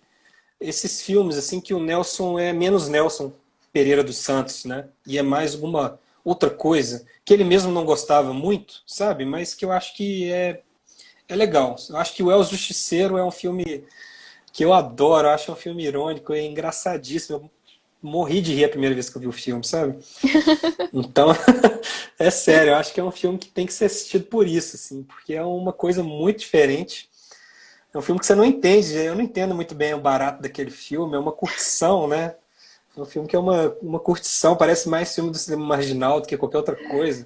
esses filmes assim que o Nelson é menos Nelson Pereira dos Santos, né? E é mais alguma outra coisa que ele mesmo não gostava muito, sabe? Mas que eu acho que é legal. Eu acho que o El Justiceiro é um filme que eu adoro, eu acho um filme irônico, é engraçadíssimo. Eu morri de rir a primeira vez que eu vi o filme, sabe? Então, é sério, eu acho que é um filme que tem que ser assistido por isso, assim, porque é uma coisa muito diferente. É um filme que você não entende, eu não entendo muito bem o barato daquele filme, é uma curtição, né? É um filme que é uma curtição, parece mais filme do cinema marginal do que qualquer outra coisa.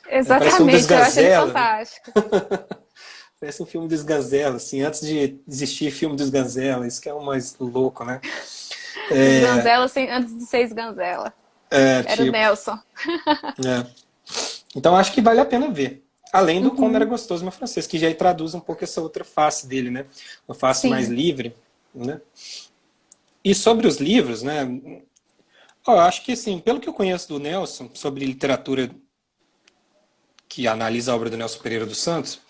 Parece um filme dos Exatamente, eu acho ele Gazela, fantástico. parece um filme dos Gazela, assim, antes de existir filme dos Gazela, isso que é o mais louco, né? Os Ganzela, assim, antes de ser Ganzela. Era o Tipo, Nelson. é. Então acho que vale a pena ver. Além do Como Era Uhum. Gostoso Meu Francês, que já traduz um pouco essa outra face dele, né? Uma face mais Sim. livre, né? E sobre os livros, né? Ó, eu acho que, assim, pelo que eu conheço do Nelson, sobre literatura que analisa a obra do Nelson Pereira dos Santos,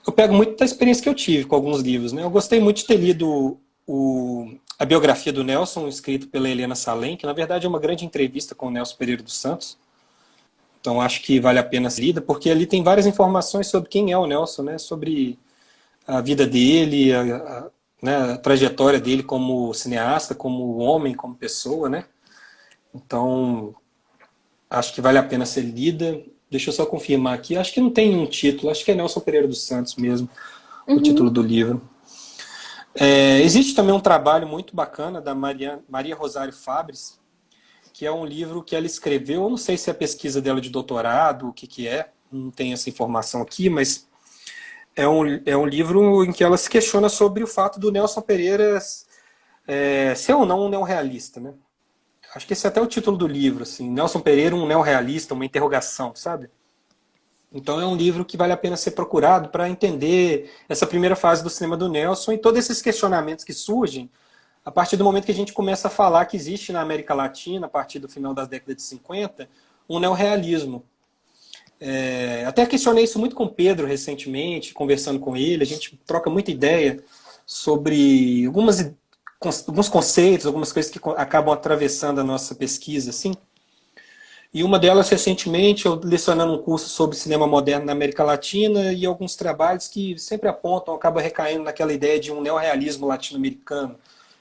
eu pego muito da experiência que eu tive com alguns livros, né? Eu gostei muito de ter lido a biografia do Nelson, escrito pela Helena Salem, que na verdade é uma grande entrevista com o Nelson Pereira dos Santos. Então acho que vale a pena ser lida, porque ali tem várias informações sobre quem é o Nelson, né? Sobre a vida dele, né, a trajetória dele como cineasta, como homem, como pessoa, né? Então, acho que vale a pena ser lida. Deixa eu só confirmar aqui. Acho que não tem um título. Acho que é Nelson Pereira dos Santos mesmo, o título Uhum. do livro. Existe também um trabalho muito bacana da Maria Rosário Fabres, que é um livro que ela escreveu. Eu não sei se é a pesquisa dela de doutorado, o que é. Não tem essa informação aqui, mas é um livro em que ela se questiona sobre o fato do Nelson Pereira ser ou não um neorrealista, né? Acho que esse é até o título do livro, assim, Nelson Pereira, um neorrealista, uma interrogação, sabe? Então é um livro que vale a pena ser procurado para entender essa primeira fase do cinema do Nelson e todos esses questionamentos que surgem a partir do momento que a gente começa a falar que existe na América Latina, a partir do final das décadas de 50, um neorrealismo. Até questionei isso muito com o Pedro recentemente, conversando com ele, a gente troca muita ideia sobre alguns conceitos, algumas coisas que acabam atravessando a nossa pesquisa, assim. E uma delas, recentemente, eu lecionando um curso sobre cinema moderno na América Latina e alguns trabalhos que sempre apontam, acaba recaindo naquela ideia de um neorrealismo latino-americano.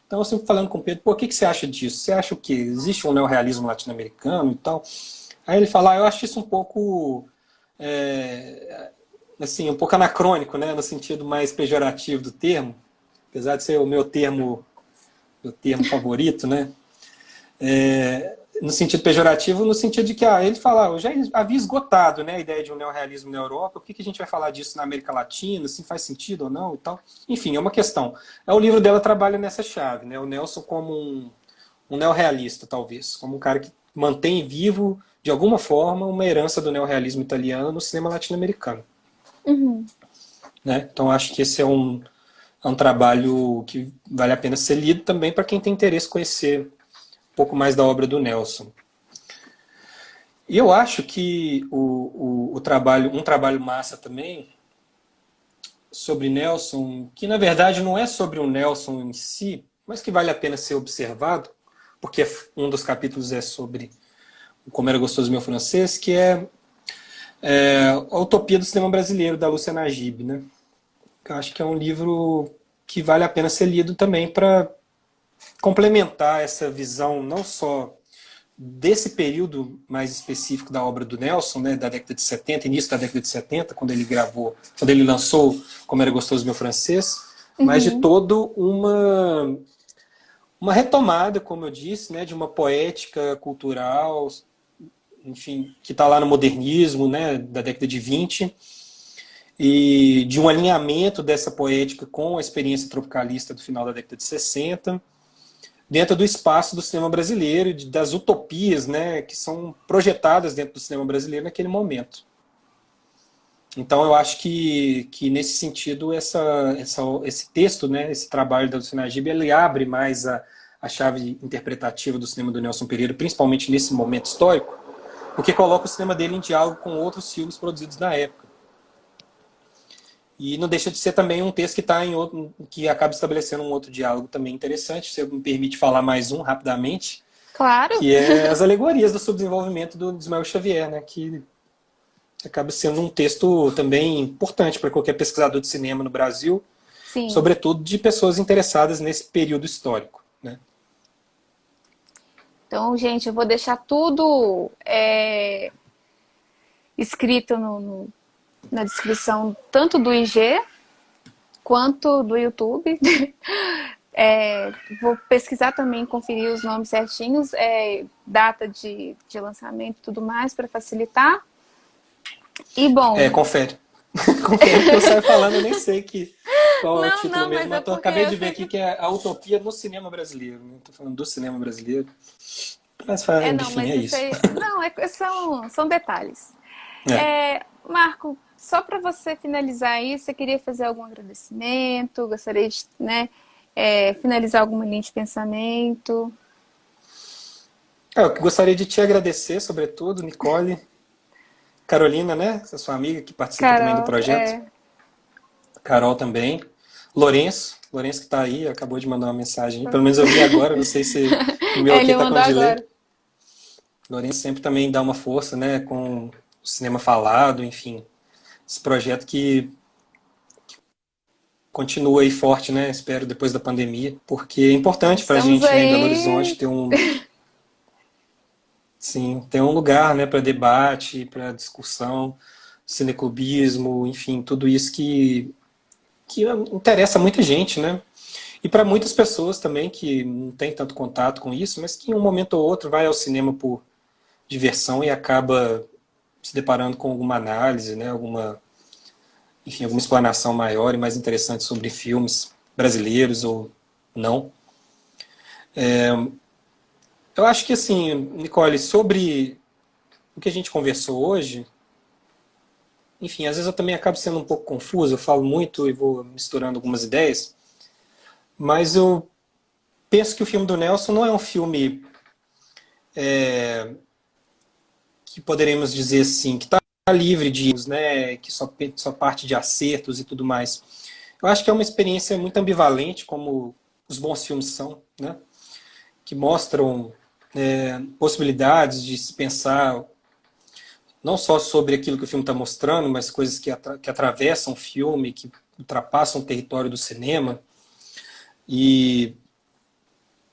Então, eu sempre falando com o Pedro, pô, o que você acha disso? Você acha o quê? Existe um neorrealismo latino-americano e tal? Aí ele fala, eu acho isso um pouco, assim, um pouco anacrônico, né, no sentido mais pejorativo do termo, apesar de ser o meu termo favorito, né? No sentido pejorativo, no sentido de que ele fala, eu já havia esgotado, né, a ideia de um neorrealismo na Europa, por que a gente vai falar disso na América Latina, se faz sentido ou não e tal. Enfim, é uma questão. O livro dela trabalha nessa chave, né, o Nelson como um neorrealista, talvez, como um cara que mantém vivo, de alguma forma, uma herança do neorrealismo italiano no cinema latino-americano. Uhum. Né? Então acho que esse é um trabalho que vale a pena ser lido também para quem tem interesse em conhecer um pouco mais da obra do Nelson. E eu acho que um trabalho massa também sobre Nelson, que na verdade não é sobre o Nelson em si, mas que vale a pena ser observado, porque um dos capítulos é sobre Como Era Gostoso Meu Francês, que a Utopia do Cinema Brasileiro, da Lúcia Najib, né? Eu acho que é um livro que vale a pena ser lido também para complementar essa visão não só desse período mais específico da obra do Nelson, né, da década de 70, início da década de 70, quando ele lançou Como Era Gostoso Meu Francês, mas de Uhum. todo uma retomada, como eu disse, né, de uma poética cultural, enfim, que está lá no modernismo, né, da década de 20, e de um alinhamento dessa poética com a experiência tropicalista do final da década de 60, dentro do espaço do cinema brasileiro, das utopias, né, que são projetadas dentro do cinema brasileiro naquele momento. Então eu acho que nesse sentido, esse texto, né, esse trabalho da Lucina Gibe, ele abre mais a chave interpretativa do cinema do Nelson Pereira, principalmente nesse momento histórico, porque coloca o cinema dele em diálogo com outros filmes produzidos na época. E não deixa de ser também um texto que está em outro, que acaba estabelecendo um outro diálogo também interessante. Se me permite falar mais um rapidamente, Claro, que é as alegorias do subdesenvolvimento do Ismael Xavier, né, que acaba sendo um texto também importante para qualquer pesquisador de cinema no Brasil, sim. sobretudo de pessoas interessadas nesse período histórico, né? Então, gente, eu vou deixar tudo escrito na descrição, tanto do IG quanto do YouTube. Vou pesquisar também, conferir os nomes certinhos, data de lançamento e tudo mais, para facilitar. E bom. Confere. Confere que eu saio falando, eu nem sei qual é o título Não, mesmo, mas é mas eu porque acabei eu de ver sei aqui que. que é a utopia no cinema brasileiro. Estou falando do cinema brasileiro. Mas, Não, enfim, mas é isso isso. aí. Não, são detalhes. É. Marco, só para você finalizar aí, você queria fazer algum agradecimento? Gostaria de, né, finalizar alguma linha de pensamento? Eu gostaria de te agradecer, sobretudo, Nicole, Carolina, né? Essa sua amiga que participa também do Carol, projeto. Carol também. Lourenço que está aí, acabou de mandar uma mensagem aí. Pelo menos eu vi agora, não sei se o meu aqui ele está com mandou delay. agora. Lourenço sempre também dá uma força, né? Com o cinema falado, enfim. Esse projeto que continua aí forte, né? Espero depois da pandemia, porque é importante para a Estamos gente, né, em Belo Horizonte, aí. ter sim, ter um lugar, né, para debate, para discussão, cineclubismo, enfim, tudo isso que interessa muita gente, né? E para muitas pessoas também que não tem tanto contato com isso, mas que em um momento ou outro vai ao cinema por diversão e acaba se deparando com alguma análise, né, enfim, alguma explanação maior e mais interessante sobre filmes brasileiros ou não. Eu acho que assim, Nicole, sobre o que a gente conversou hoje, enfim, às vezes eu também acabo sendo um pouco confuso, eu falo muito e vou misturando algumas ideias, mas eu penso que o filme do Nelson não é um filme que poderemos dizer assim, que está livre de erros, né, que só parte de acertos e tudo mais. Eu acho que é uma experiência muito ambivalente, como os bons filmes são, né, que mostram possibilidades de se pensar não só sobre aquilo que o filme está mostrando, mas coisas que atravessam o filme, que ultrapassam o território do cinema, e,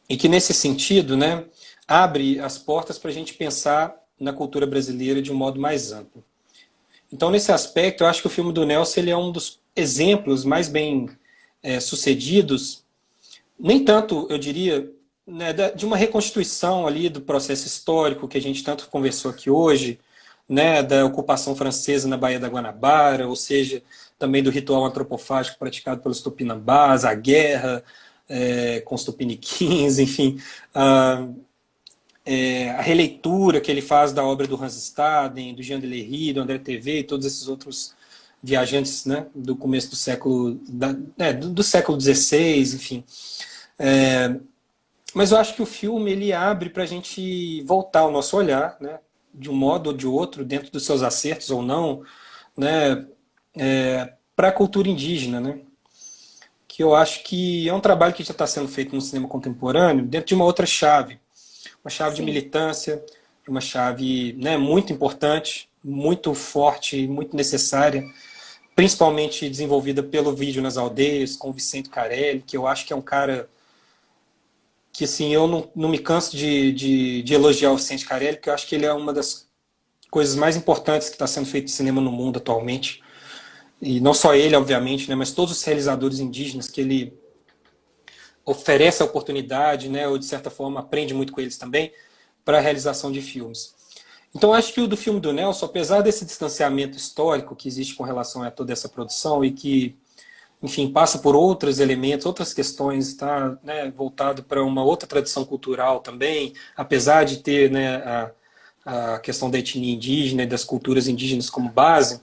e que nesse sentido, né, abre as portas para a gente pensar na cultura brasileira de um modo mais amplo. Então, nesse aspecto, eu acho que o filme do Nelson ele é um dos exemplos mais bem sucedidos, nem tanto, eu diria, né, de uma reconstituição ali do processo histórico que a gente tanto conversou aqui hoje, né, da ocupação francesa na Baía da Guanabara, ou seja, também do ritual antropofágico praticado pelos tupinambás, a guerra com os tupiniquins, enfim, a releitura que ele faz da obra do Hans Staden, do Jean Delery, do André TV e todos esses outros viajantes, né, do começo do século do século XVI, enfim. Mas eu acho que o filme ele abre para a gente voltar o nosso olhar, né, de um modo ou de outro, dentro dos seus acertos ou não, né, para a cultura indígena, né, que eu acho que é um trabalho que já está sendo feito no cinema contemporâneo dentro de uma chave de Sim. militância, uma chave, né, muito importante, muito forte, muito necessária, principalmente desenvolvida pelo Vídeo nas Aldeias, com o Vicente Carelli, que eu acho que é um cara que assim, eu não me canso de elogiar o Vicente Carelli, porque eu acho que ele é uma das coisas mais importantes que está sendo feito de cinema no mundo atualmente. E não só ele, obviamente, né, mas todos os realizadores indígenas que ele oferece a oportunidade, né, ou de certa forma aprende muito com eles também, para a realização de filmes. Então, acho que o do filme do Nelson, apesar desse distanciamento histórico que existe com relação a toda essa produção e que, enfim, passa por outros elementos, outras questões, está, né, voltado para uma outra tradição cultural também, apesar de ter, né, a questão da etnia indígena e das culturas indígenas como base,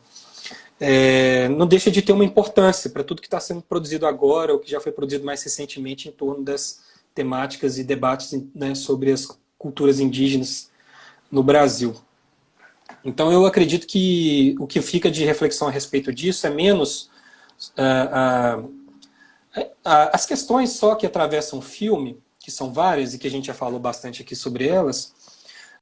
não deixa de ter uma importância para tudo que está sendo produzido agora, ou que já foi produzido mais recentemente em torno das temáticas e debates, né, sobre as culturas indígenas no Brasil. Então eu acredito que o que fica de reflexão a respeito disso é menos as questões só que atravessam o filme, que são várias e que a gente já falou bastante aqui sobre elas,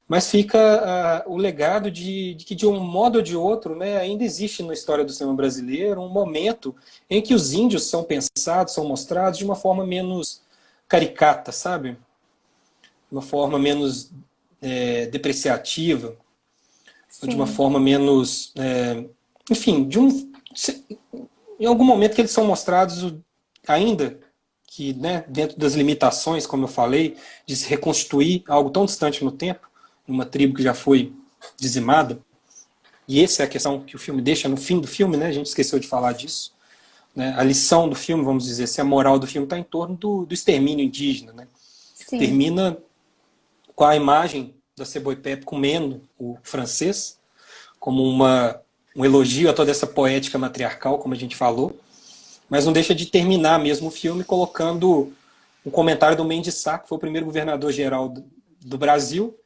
mas fica o legado de que, de um modo ou de outro, né, ainda existe na história do cinema brasileiro um momento em que os índios são pensados, são mostrados de uma forma menos caricata, sabe? Uma forma menos depreciativa, de uma Sim, forma menos... enfim, em algum momento que eles são mostrados ainda que, né, dentro das limitações, como eu falei, de se reconstituir algo tão distante no tempo, uma tribo que já foi dizimada, e essa é a questão que o filme deixa no fim do filme, né? A gente esqueceu de falar disso, né? A lição do filme, vamos dizer, se a moral do filme está em torno do extermínio indígena, né? sim. Termina com a imagem da Seboi Pepe comendo o francês, como um elogio a toda essa poética matriarcal, como a gente falou, mas não deixa de terminar mesmo o filme colocando um comentário do Mendes Sá, que foi o primeiro governador-geral do Brasil,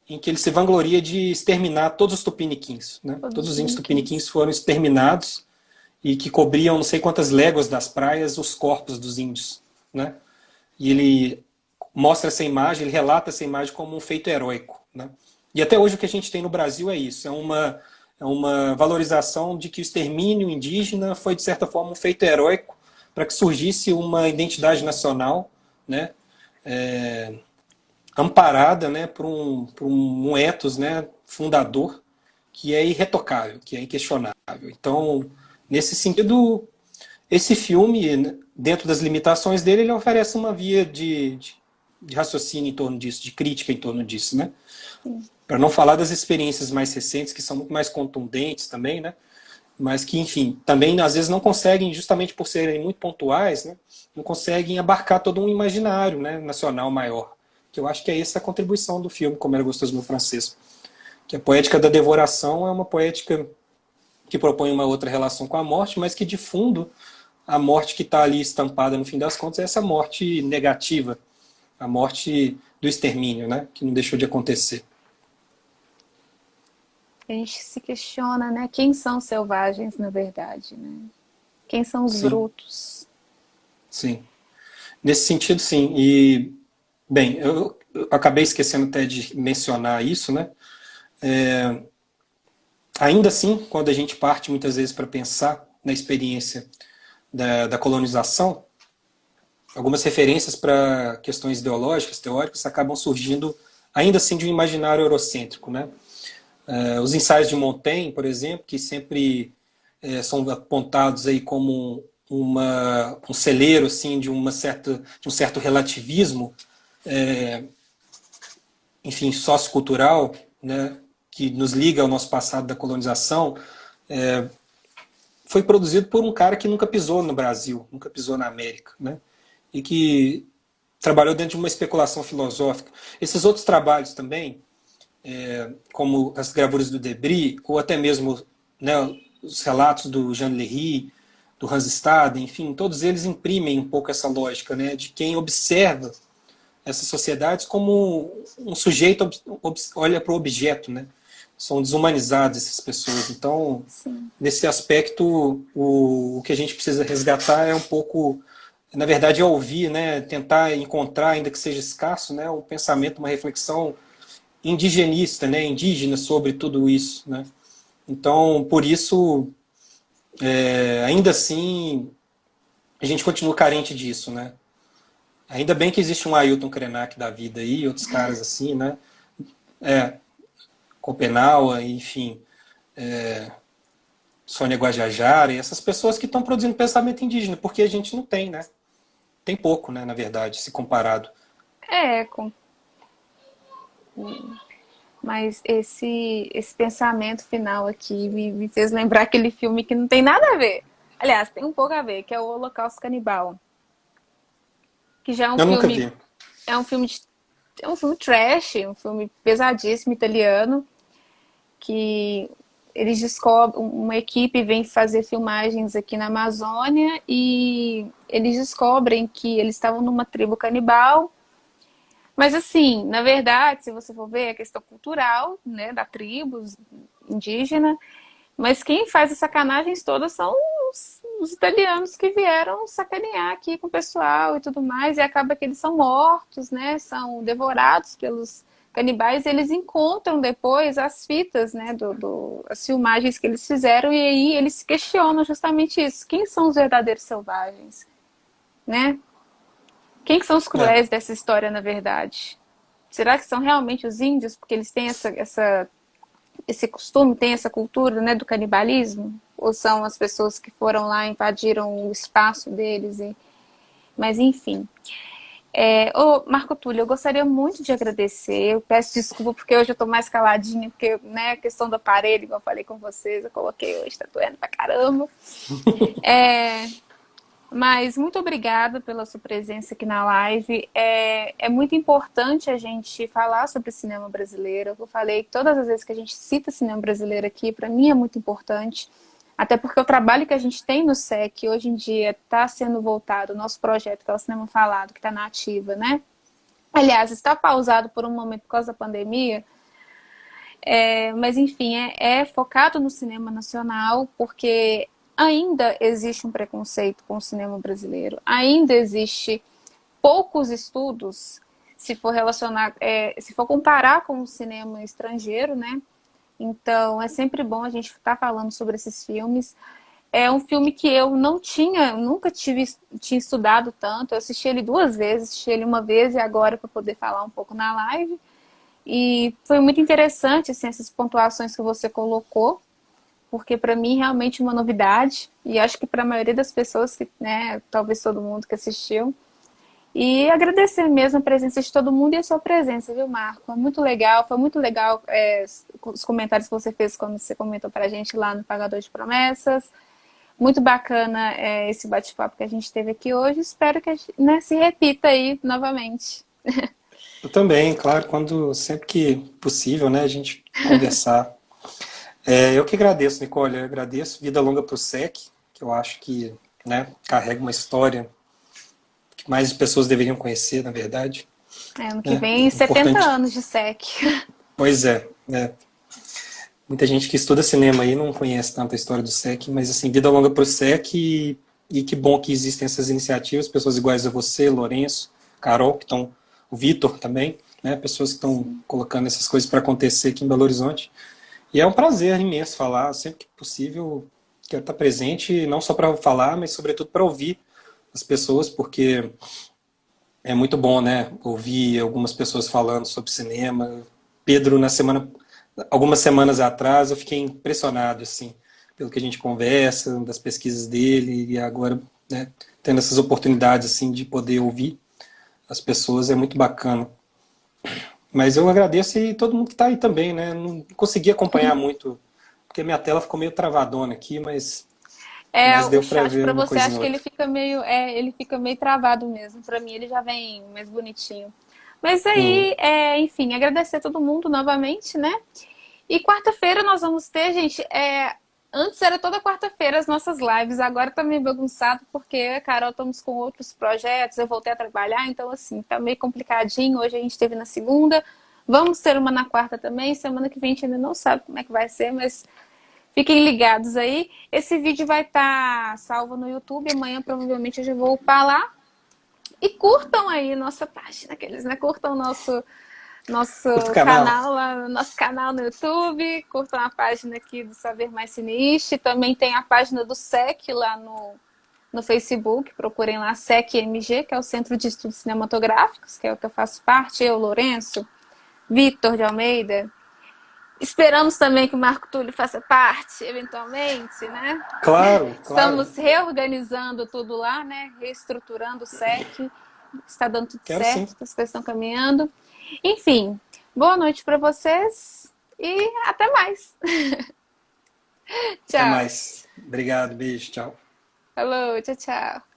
em que ele se vangloria de exterminar todos os tupiniquins. Né? Todos Todos os os índios brinquedos. tupiniquins foram exterminados e que cobriam não sei quantas léguas das praias os corpos dos índios. Né? E ele mostra essa imagem, ele relata essa imagem como um feito heróico. Né? E até hoje o que a gente tem no Brasil é isso, é uma valorização de que o extermínio indígena foi, de certa forma, um feito heróico para que surgisse uma identidade nacional, né, amparada, né, por um ethos, né, fundador que é irretocável, que é inquestionável. Então, nesse sentido, esse filme, né, dentro das limitações dele, ele oferece uma via de raciocínio em torno disso, de crítica em torno disso, né? Sim. Para não falar das experiências mais recentes, que são muito mais contundentes também, né? Mas que, enfim, também às vezes não conseguem, justamente por serem muito pontuais, né? Não conseguem abarcar todo um imaginário, né, nacional maior. Que eu acho que é essa a contribuição do filme, Como Era Gostoso Meu Francês. Que a poética da devoração é uma poética que propõe uma outra relação com a morte, mas que, de fundo, a morte que está ali estampada, no fim das contas, é essa morte negativa, a morte do extermínio, né? Que não deixou de acontecer. A gente se questiona, né? Quem são os selvagens, na verdade, né? Quem são os Sim, brutos? sim. Nesse sentido, sim. E, bem, eu acabei esquecendo até de mencionar isso, né? Ainda assim, quando a gente parte muitas vezes para pensar na experiência da colonização, algumas referências para questões ideológicas, teóricas, acabam surgindo ainda assim de um imaginário eurocêntrico, né? Os ensaios de Montaigne, por exemplo, que sempre são apontados aí como um celeiro assim, de um certo relativismo, enfim, sociocultural, né, que nos liga ao nosso passado da colonização, foi produzido por um cara que nunca pisou no Brasil, nunca pisou na América, né, e que trabalhou dentro de uma especulação filosófica. Esses outros trabalhos também, como as gravuras do Debris, ou até mesmo, né, os relatos do Jean Léry, do Hans Staden, enfim, todos eles imprimem um pouco essa lógica, né, de quem observa essas sociedades como um sujeito olha para o objeto, né? São desumanizadas essas pessoas. Então, Sim. nesse aspecto, o que a gente precisa resgatar é um pouco, na verdade, é ouvir, né? Tentar encontrar, ainda que seja escasso, né? Um pensamento, uma reflexão indigenista, né? Indígena sobre tudo isso, né? Então, por isso, ainda assim, a gente continua carente disso, né? Ainda bem que existe um Ailton Krenak da vida aí, outros caras assim, né? Copenau, enfim, Sônia Guajajara, e essas pessoas que estão produzindo pensamento indígena, porque a gente não tem, né? tem pouco, né, na verdade, se comparado. É, mas esse pensamento final aqui me fez lembrar aquele filme que não tem nada a ver. Aliás, tem um pouco a ver, que é o Holocausto Canibal. Que já Eu nunca vi. é um filme é um filme trash, um filme pesadíssimo italiano, que eles descobrem, uma equipe vem fazer filmagens aqui na Amazônia e eles descobrem que eles estavam numa tribo canibal. Mas assim, na verdade, se você for ver, é a questão cultural, né, da tribo indígena, mas quem faz as sacanagens todas são os italianos que vieram sacanear aqui com o pessoal e tudo mais, e acaba que eles são mortos, né? São devorados pelos canibais, e eles encontram depois as fitas, né? As filmagens que eles fizeram, e aí eles se questionam justamente isso. Quem são os verdadeiros selvagens, né? Quem que são os É. cruéis dessa história, na verdade? Será que são realmente os índios? Porque eles têm esse costume, têm essa cultura, né, do canibalismo? Ou são as pessoas que foram lá, invadiram o espaço deles? Mas, enfim. Ô, Marco Túlio, eu gostaria muito de agradecer. Eu peço desculpa porque hoje eu tô mais caladinha, porque, né, a questão do aparelho, igual eu falei com vocês, eu coloquei hoje, tá doendo pra caramba. É, Mas muito obrigada pela sua presença aqui na live. É muito importante a gente falar sobre cinema brasileiro. Eu falei que todas as vezes que a gente cita cinema brasileiro aqui, para mim é muito importante. Até porque o trabalho que a gente tem no SEC hoje em dia está sendo voltado, o nosso projeto, que é o Cinema Falado, que está na ativa, né? Aliás, está pausado por um momento por causa da pandemia, mas enfim, é focado no cinema nacional, porque ainda existe um preconceito com o cinema brasileiro, ainda existe poucos estudos, se for relacionar, se for comparar com o cinema estrangeiro, né? Então é sempre bom a gente estar falando sobre esses filmes. É um filme que eu não tinha, nunca tinha estudado tanto. Eu assisti ele duas vezes, assisti ele uma vez e agora para poder falar um pouco na live. E foi muito interessante assim, essas pontuações que você colocou, porque para mim realmente uma novidade e acho que para a maioria das pessoas que, né, talvez todo mundo que assistiu. E agradecer mesmo a presença de todo mundo e a sua presença, viu, Marco? Foi muito legal os comentários que você fez quando você comentou para a gente lá no Pagador de Promessas. Muito bacana esse bate-papo que a gente teve aqui hoje. Espero que né, se repita aí novamente. Eu também, claro, quando sempre que possível, né, a gente conversar. Eu que agradeço, Nicole, eu agradeço. Vida longa para o SEC, que eu acho que, né, carrega uma história que mais pessoas deveriam conhecer, na verdade. Ano que Né? vem, 70 Importante. anos de SEC. Pois é, né? Muita gente que estuda cinema aí não conhece tanto a história do SEC, mas assim, vida longa para o SEC e que bom que existem essas iniciativas, pessoas iguais a você, Lourenço, Carol, que estão, o Vitor também, né? Pessoas que estão colocando essas coisas para acontecer aqui em Belo Horizonte. E é um prazer imenso falar, sempre que possível, quero estar presente, não só para falar, mas sobretudo para ouvir as pessoas, porque é muito bom, né, ouvir algumas pessoas falando sobre cinema. Pedro, algumas semanas atrás, eu fiquei impressionado, assim, pelo que a gente conversa, das pesquisas dele, e agora, né, tendo essas oportunidades, assim, de poder ouvir as pessoas, é muito bacana. Mas eu agradeço e todo mundo que está aí também, né, não consegui acompanhar muito, porque minha tela ficou meio travadona aqui, mas O deu para chat ver para uma você, coisinha acho ou que outra. ele fica meio travado mesmo. Para mim, ele já vem mais bonitinho. Mas Uhum. aí, enfim, agradecer a todo mundo novamente, né? E quarta-feira nós vamos ter, gente. Antes era toda quarta-feira as nossas lives, agora tá meio bagunçado porque a Carol estamos com outros projetos, eu voltei a trabalhar, então assim, tá meio complicadinho. Hoje a gente teve na segunda, vamos ter uma na quarta também. Semana que vem a gente ainda não sabe como é que vai ser, mas fiquem ligados aí. Esse vídeo vai estar salvo no YouTube, amanhã provavelmente eu já vou upar lá. E curtam aí nossa página, aqueles, né? Curtam nosso Curta o canal. canal lá, nosso canal no YouTube, curtam a página aqui do Saber Mais Siniste, também tem a página do SEC lá no Facebook, procurem lá SEC-MG, que é o Centro de Estudos Cinematográficos, que é o que eu faço parte, eu, Lourenço, Vitor de Almeida. Esperamos também que o Marco Túlio faça parte, eventualmente, né? Claro, claro. Estamos reorganizando tudo lá, né? Reestruturando o SEC. Está dando tudo Quero sim. certo, as coisas estão caminhando. Enfim, boa noite para vocês e até mais. Até Tchau. mais. Obrigado, beijo, tchau. Falou, tchau, tchau.